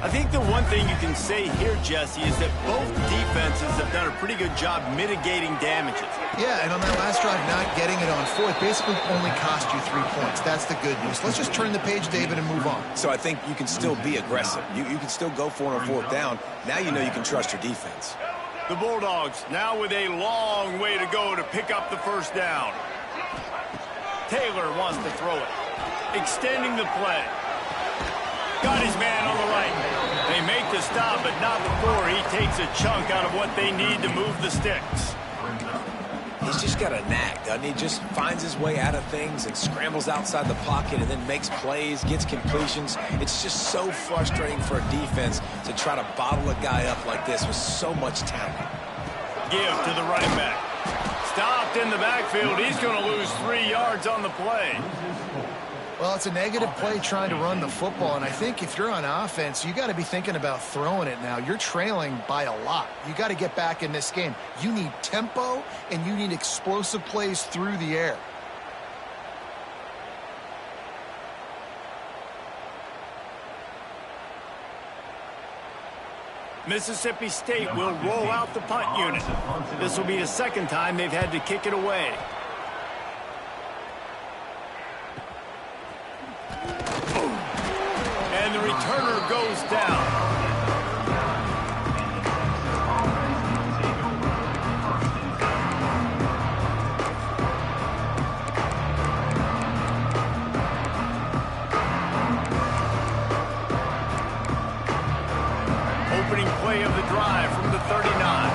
I think the one thing you can say here, Jesse, is that both defenses have done a pretty good job mitigating damages. Yeah, and on that last drive, not getting it on fourth basically only cost you 3 points. That's the good news. Let's just turn the page, David, and move on. So I think you can still be aggressive. You can still go for it on fourth down. Now you know you can trust your defense. The Bulldogs now with a long way to go to pick up the first down. Taylor wants to throw it. Extending the play. Got his man on the right. They make the stop, but not before he takes a chunk out of what they need to move the sticks. He's just got a knack, doesn't he? Just finds his way out of things and scrambles outside the pocket and then makes plays, gets completions. It's just so frustrating for a defense to try to bottle a guy up like this with so much talent. Give to the running back. Stopped in the backfield. He's going to lose 3 yards on the play. Well, it's a negative play trying to run the football, and I think if you're on offense, you got to be thinking about throwing it now. You're trailing by a lot. You got to get back in this game. You need tempo, and you need explosive plays through the air. Mississippi State will roll out the punt unit. This will be the second time they've had to kick it away. And the returner goes down. Opening play of the drive from the 39.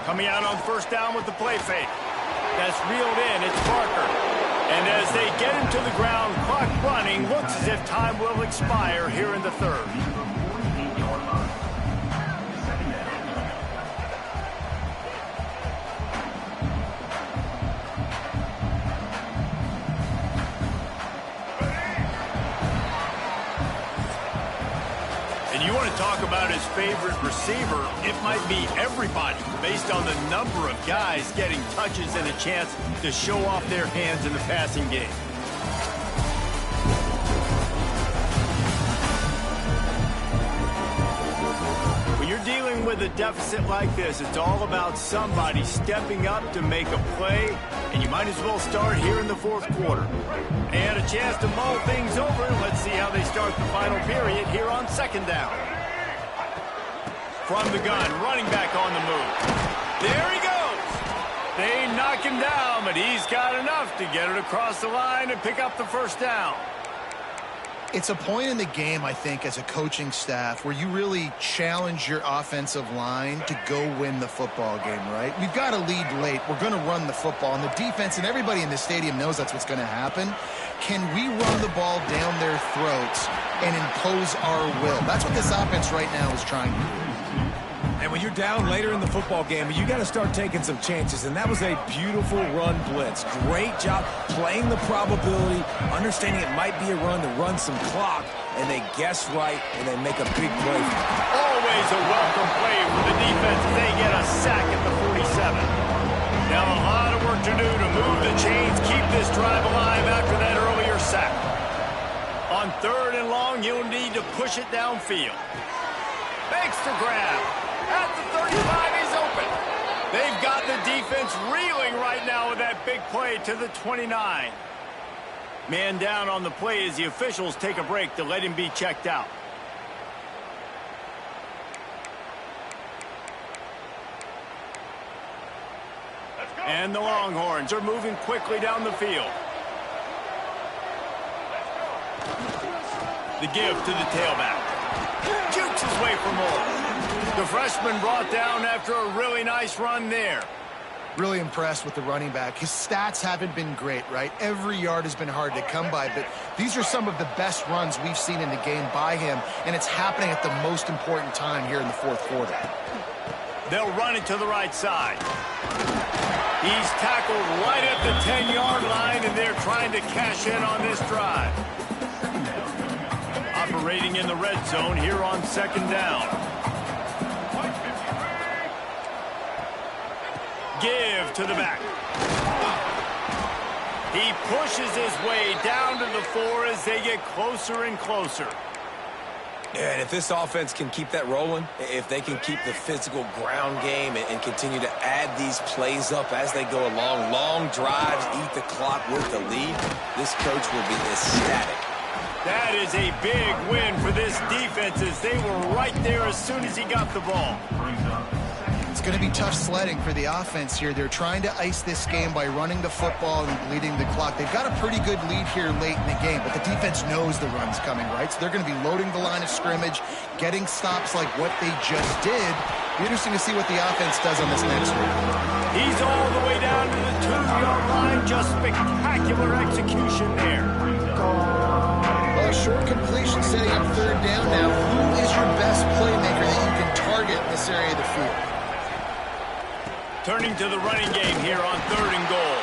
Coming out on first down with the play fake. That's reeled in. It's Parker. And as they get him to the ground, clock running, looks as if time will expire here in the third. And you want to talk about his favorite receiver, it might be everybody, based on the number of guys getting touches and a chance to show off their hands in the passing game. When you're dealing with a deficit like this, it's all about somebody stepping up to make a play, and you might as well start here in the fourth quarter. And a chance to mull things over. Let's see how they start the final period here on second down. From the gun, running back on the move. There he goes. They knock him down, but he's got enough to get it across the line and pick up the first down. It's a point in the game, I think, as a coaching staff where you really challenge your offensive line to go win the football game, right? We've got to lead late. We're going to run the football. And the defense and everybody in the stadium knows that's what's going to happen. Can we run the ball down their throats and impose our will? That's what this offense right now is trying to do. And when you're down later in the football game, you got to start taking some chances. And that was a beautiful run blitz. Great job playing the probability, understanding it might be a run to run some clock, and they guess right, and they make a big play. Always a welcome play for the defense. They get a sack at the 47. Now a lot of work to do to move the chains, keep this drive alive after that earlier sack. On 3rd and long, you'll need to push it downfield. Makes the grab. At the 35, he's open. They've got the defense reeling right now with that big play to the 29. Man down on the play as the officials take a break to let him be checked out. And the Longhorns are moving quickly down the field. The give to the tailback. Jukes his way for more. The freshman brought down after a really nice run there. Really impressed with the running back. His stats haven't been great, right? Every yard has been hard to come by, but these are some of the best runs we've seen in the game by him, and it's happening at the most important time here in the 4th quarter. They'll run it to the right side. He's tackled right at the 10-yard line, and they're trying to cash in on this drive. Operating in the red zone here on 2nd down. Give to the back. He pushes his way down to the 4 as they get closer and closer. Yeah, and if this offense can keep that rolling, if they can keep the physical ground game and continue to add these plays up as they go along, long drives, eat the clock with the lead, this coach will be ecstatic. That is a big win for this defense as they were right there as soon as he got the ball. It's going to be tough sledding for the offense here. They're trying to ice this game by running the football and bleeding the clock. They've got a pretty good lead here late in the game, but the defense knows the run's coming, right? So they're going to be loading the line of scrimmage, getting stops like what they just did. Be interesting to see what the offense does on this next one. He's all the way down to the 2-yard line. Just spectacular execution there. Well, a short completion setting up 3rd down now. Who is your best playmaker that you can target in this area of the field? Turning to the running game here on 3rd and goal.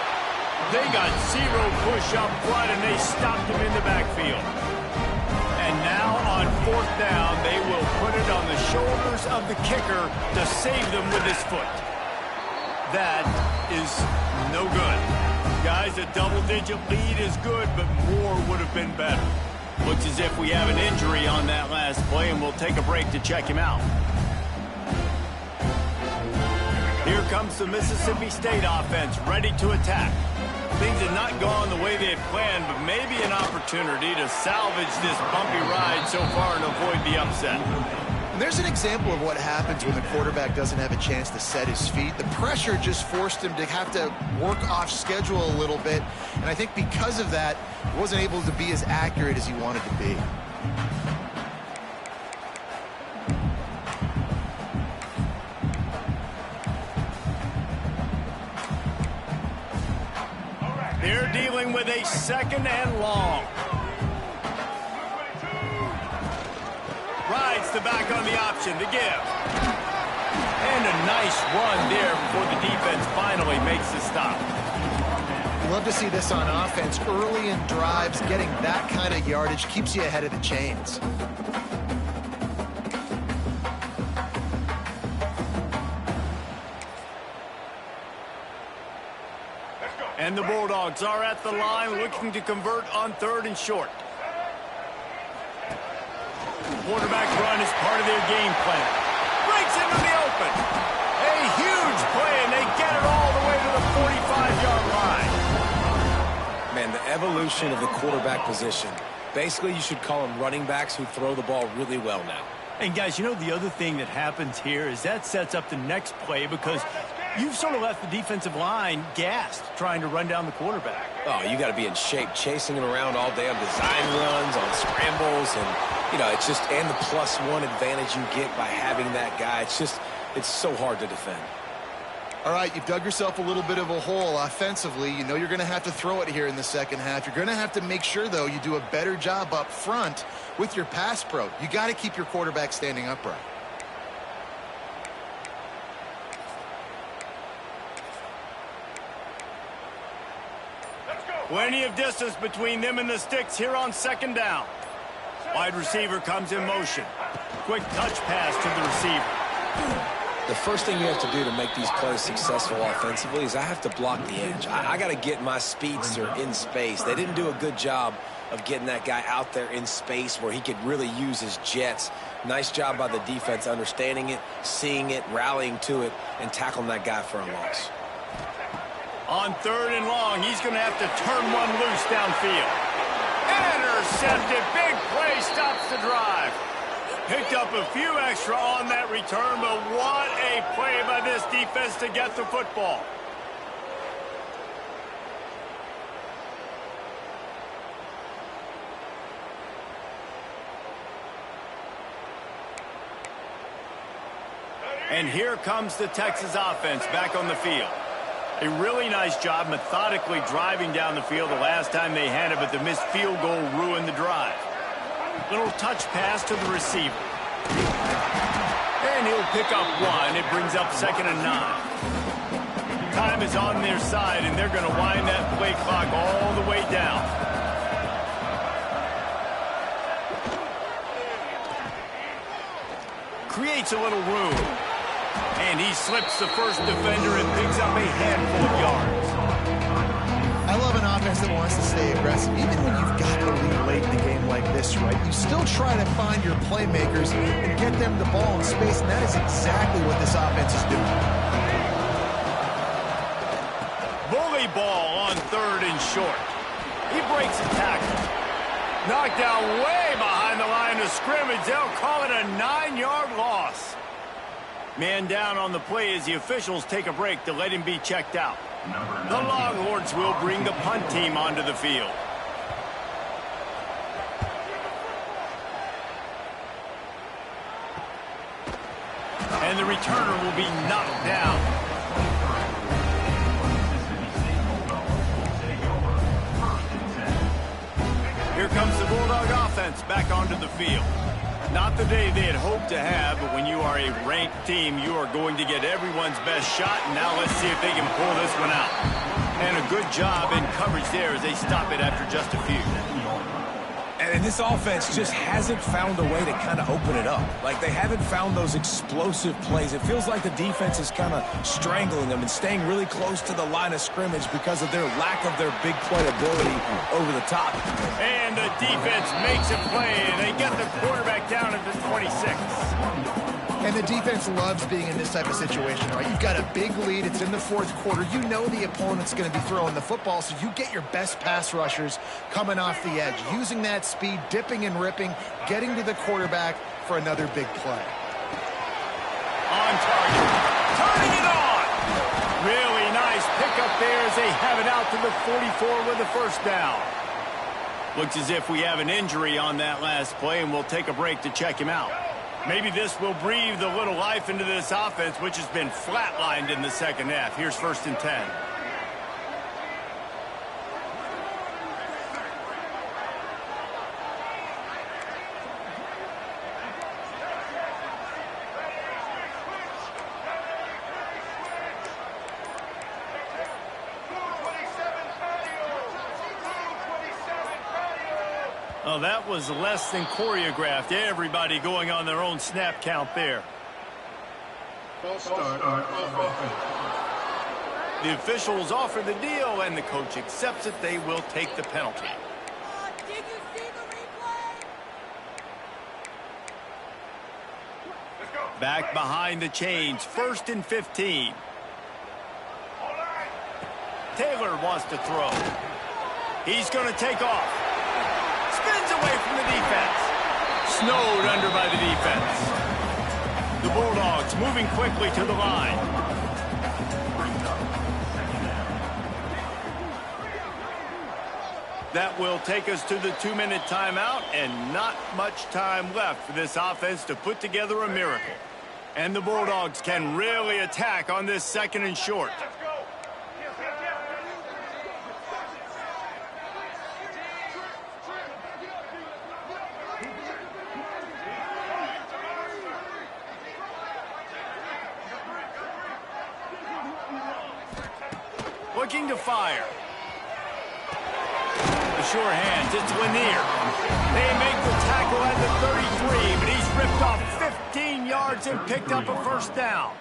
They got 0 push up front, and they stopped him in the backfield. And now on 4th down, they will put it on the shoulders of the kicker to save them with his foot. That is no good. Guys, a double-digit lead is good, but more would have been better. Looks as if we have an injury on that last play, and we'll take a break to check him out. Here comes the Mississippi State offense, ready to attack. Things have not gone the way they had planned, but maybe an opportunity to salvage this bumpy ride so far and avoid the upset. And there's an example of what happens when the quarterback doesn't have a chance to set his feet. The pressure just forced him to have to work off schedule a little bit, and I think because of that, he wasn't able to be as accurate as he wanted to be. They're dealing with a 2nd and long. Rides the back on the option to give. And a nice run there before the defense finally makes the stop. You love to see this on offense. Early in drives, getting that kind of yardage keeps you ahead of the chains. And the Bulldogs are at the line looking to convert on 3rd and short. Quarterback run is part of their game plan. Breaks into the open. A huge play, and they get it all the way to the 45-yard line. Man, the evolution of the quarterback position. Basically, you should call them running backs who throw the ball really well now. And guys, you know the other thing that happens here is that sets up the next play because You've sort of left the defensive line gassed trying to run down the quarterback. Oh, you got to be in shape, chasing him around all day on design runs, on scrambles, and, you know, it's just, and the +1 advantage you get by having that guy. It's so hard to defend. All right, you've dug yourself a little bit of a hole offensively. You know you're going to have to throw it here in the second half. You're going to have to make sure, though, you do a better job up front with your pass pro. You got to keep your quarterback standing upright. Plenty of distance between them and the sticks here on second down. Wide receiver comes in motion. Quick touch pass to the receiver. The first thing you have to do to make these plays successful offensively is I have to block the edge. I got to get my speedster in space. They didn't do a good job of getting that guy out there in space where he could really use his jets. Nice job by the defense understanding it, seeing it, rallying to it, and tackling that guy for a loss. On 3rd and long, he's going to have to turn one loose downfield. Intercepted. Big play stops the drive. Picked up a few extra on that return, but what a play by this defense to get the football. And here comes the Texas offense back on the field. A really nice job methodically driving down the field the last time they had it, but the missed field goal ruined the drive. Little touch pass to the receiver. And he'll pick up one. It brings up 2nd and 9. Time is on their side, and they're going to wind that play clock all the way down. Creates a little room. And he slips the first defender and picks up a handful of yards. I love an offense that wants to stay aggressive. Even when you've got the lead late in the game like this, right, you still try to find your playmakers and get them the ball in space, and that is exactly what this offense is doing. Bully ball on 3rd and short. He breaks a tackle. Knocked down way behind the line of scrimmage. They'll call it a 9-yard loss. Man down on the play as the officials take a break to let him be checked out. The Longhorns will bring the punt team onto the field. And the returner will be knocked down. Here comes the Bulldog offense back onto the field. Not the day they had hoped to have, but when you are a ranked team, you are going to get everyone's best shot. And now let's see if they can pull this one out. And a good job in coverage there as they stop it after just a few. And this offense just hasn't found a way to kind of open it up. Like, they haven't found those explosive plays. It feels like the defense is kind of strangling them and staying really close to the line of scrimmage because of their lack of their big playability over the top. And the defense makes a play, and they get the quarterback down at the 26. And the defense loves being in this type of situation, right? You've got a big lead. It's in the 4th quarter. You know the opponent's going to be throwing the football, so you get your best pass rushers coming off the edge, using that speed, dipping and ripping, getting to the quarterback for another big play. On target. Turning it on. Really nice pickup there as they have it out to the 44 with a first down. Looks as if we have an injury on that last play, and we'll take a break to check him out. Maybe this will breathe a little life into this offense, which has been flatlined in the second half. Here's 1st and 10. Oh, that was less than choreographed. Everybody going on their own snap count there. The officials offer the deal, and the coach accepts it. They will take the penalty. Did you see the replay? Back behind the chains, 1st and 15. Taylor wants to throw. He's going to take off. Spins away from the defense. Snowed under by the defense. The Bulldogs moving quickly to the line. That will take us to the 2-minute timeout, and not much time left for this offense to put together a miracle. And the Bulldogs can really attack on this 2nd and short. Looking to fire. The sure hands, it's Lanier. They make the tackle at the 33, but he's ripped off 15 yards and picked up a first down.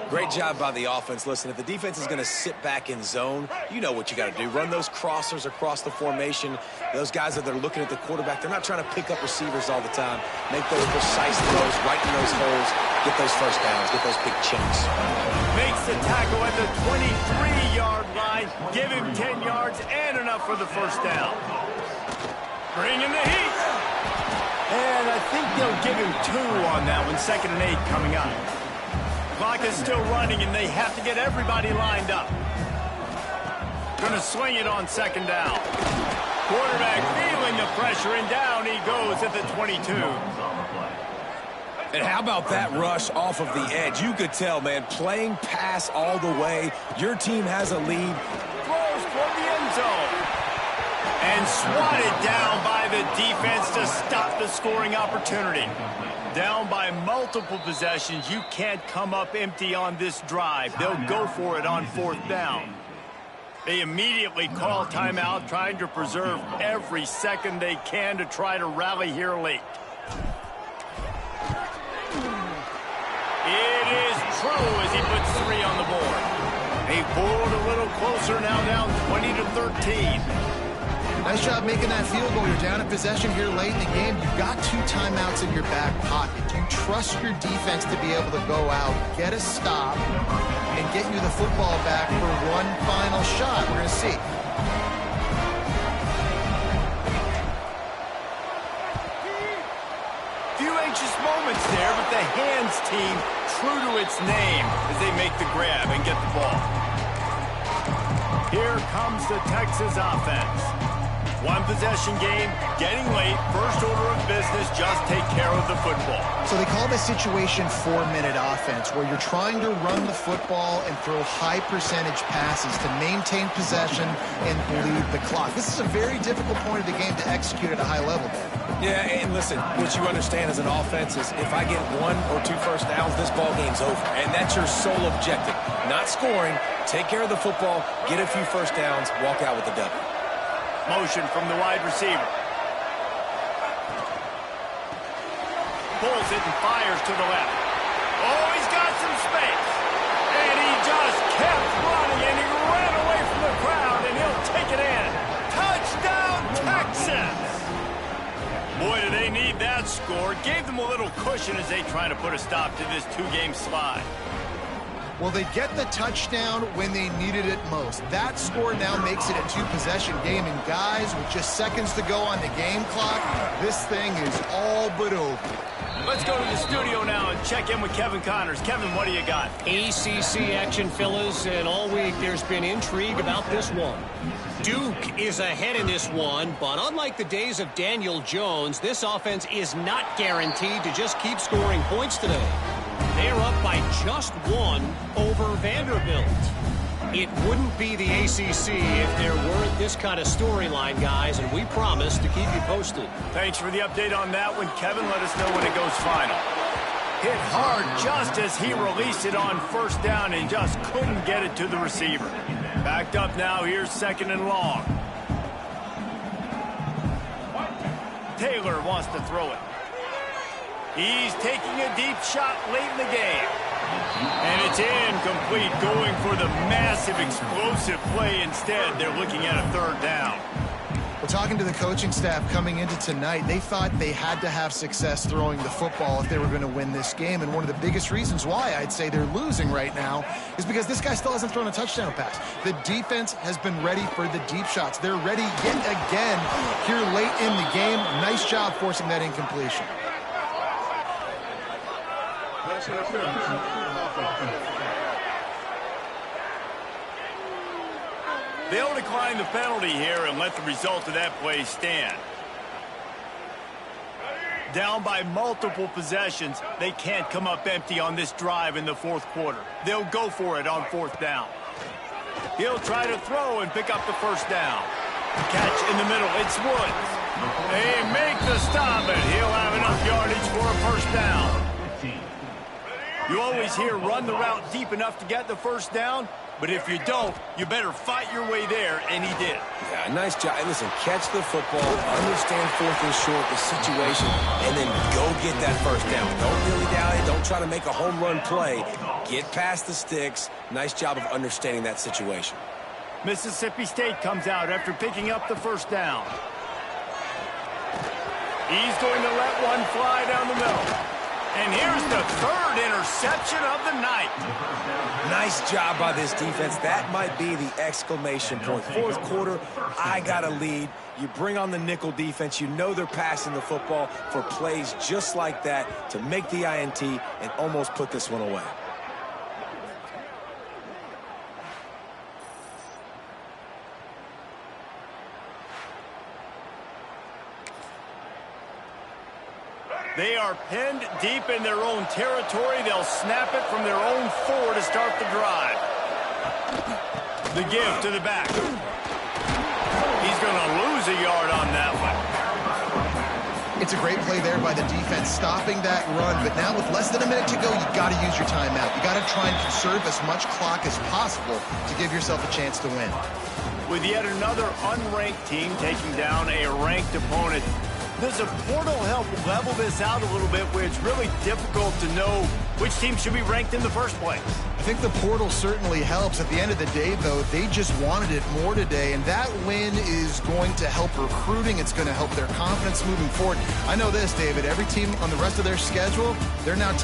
Great job by the offense. Listen, if the defense is going to sit back in zone, you know what you got to do. Run those crossers across the formation. Those guys that are looking at the quarterback, they're not trying to pick up receivers all the time. Make those precise throws, right in those holes, get those first downs, get those big chunks. Makes the tackle at the 23-yard line. Give him 10 yards and enough for the first down. Bring in the heat. And I think they'll give him 2 on that one. 2nd and 8 coming up. Clock is still running, and they have to get everybody lined up. Going to swing it on 2nd down. Quarterback feeling the pressure, and down he goes at the 22. And how about that rush off of the edge? You could tell, man, playing pass all the way. Your team has a lead. Throws toward the end zone. And swatted down by the defense to stop the scoring opportunity. Down by multiple possessions, you can't come up empty on this drive. They'll go for it on 4th down. They immediately call timeout, trying to preserve every second they can to try to rally here late. It is true as he puts 3 on the board. They pulled a little closer, now down 20-13. Nice job making that field goal. You're down in possession here late in the game. You've got 2 timeouts in your back pocket. You trust your defense to be able to go out, get a stop, and get you the football back for one final shot. We're going to see. Few anxious moments there, but the hands team true to its name as they make the grab and get the ball. Here comes the Texas offense. 1 possession game, getting late, first order of business, just take care of the football. So they call this situation 4-minute offense, where you're trying to run the football and throw high percentage passes to maintain possession and bleed the clock. This is a very difficult point of the game to execute at a high level, Ben. Yeah, and listen, what you understand as an offense is if I get 1 or 2 first downs, this ball game's over. And that's your sole objective. Not scoring, take care of the football, get a few first downs, walk out with the W. Motion from the wide receiver. Pulls it and fires to the left. Oh, he's got some space. And he just kept running, and he ran away from the crowd, and he'll take it in. Touchdown, Texas! Boy, do they need that score. Gave them a little cushion as they try to put a stop to this 2-game slide. Well, they get the touchdown when they needed it most. That score now makes it a 2-possession game. And guys, with just seconds to go on the game clock, this thing is all but over. Let's go to the studio now and check in with Kevin Connors. Kevin, what do you got? ACC action, fellas, and all week there's been intrigue about this one. Duke is ahead in this one, but unlike the days of Daniel Jones, this offense is not guaranteed to just keep scoring points today. They're up by just 1 over Vanderbilt. It wouldn't be the ACC if there weren't this kind of storyline, guys, and we promise to keep you posted. Thanks for the update on that one, Kevin. Let us know when it goes final. Hit hard just as he released it on first down and just couldn't get it to the receiver. Backed up now, here's 2nd and long. Taylor wants to throw it. He's taking a deep shot late in the game. And it's incomplete, going for the massive explosive play instead. They're looking at a 3rd down. Well, talking to the coaching staff coming into tonight, they thought they had to have success throwing the football if they were going to win this game. And one of the biggest reasons why I'd say they're losing right now is because this guy still hasn't thrown a touchdown pass. The defense has been ready for the deep shots. They're ready yet again here late in the game. Nice job forcing that incompletion. They'll decline the penalty here and let the result of that play stand. Down by multiple possessions, they can't come up empty on this drive in the fourth quarter. They'll go for it on fourth down. He'll try to throw and pick up the first down. Catch in the middle, it's Woods. They make the stop, and he'll have enough yardage for a first down. You always hear run the route deep enough to get the first down, but if you don't, you better fight your way there, and he did. Yeah, nice job. And listen, catch the football, understand fourth and short, the situation, and then go get that first down. Don't dilly-dally, don't try to make a home run play. Get past the sticks. Nice job of understanding that situation. Mississippi State comes out after picking up the first down. He's going to let one fly down the middle. And here's the third interception of the night. Nice job by this defense. That might be the exclamation point. Fourth quarter, I got a lead. You bring on the nickel defense. You know they're passing the football for plays just like that to make the INT and almost put this one away. They are pinned deep in their own territory. They'll snap it from their own 4 to start the drive. The give to the back. He's going to lose a yard on that one. It's a great play there by the defense, stopping that run. But now with less than a minute to go, you've got to use your timeout. You've got to try and conserve as much clock as possible to give yourself a chance to win. With yet another unranked team taking down a ranked opponent, does a portal help level this out a little bit where it's really difficult to know which team should be ranked in the first place? I think the portal certainly helps. At the end of the day, though, they just wanted it more today, and that win is going to help recruiting. It's going to help their confidence moving forward. I know this, David. Every team on the rest of their schedule, they're now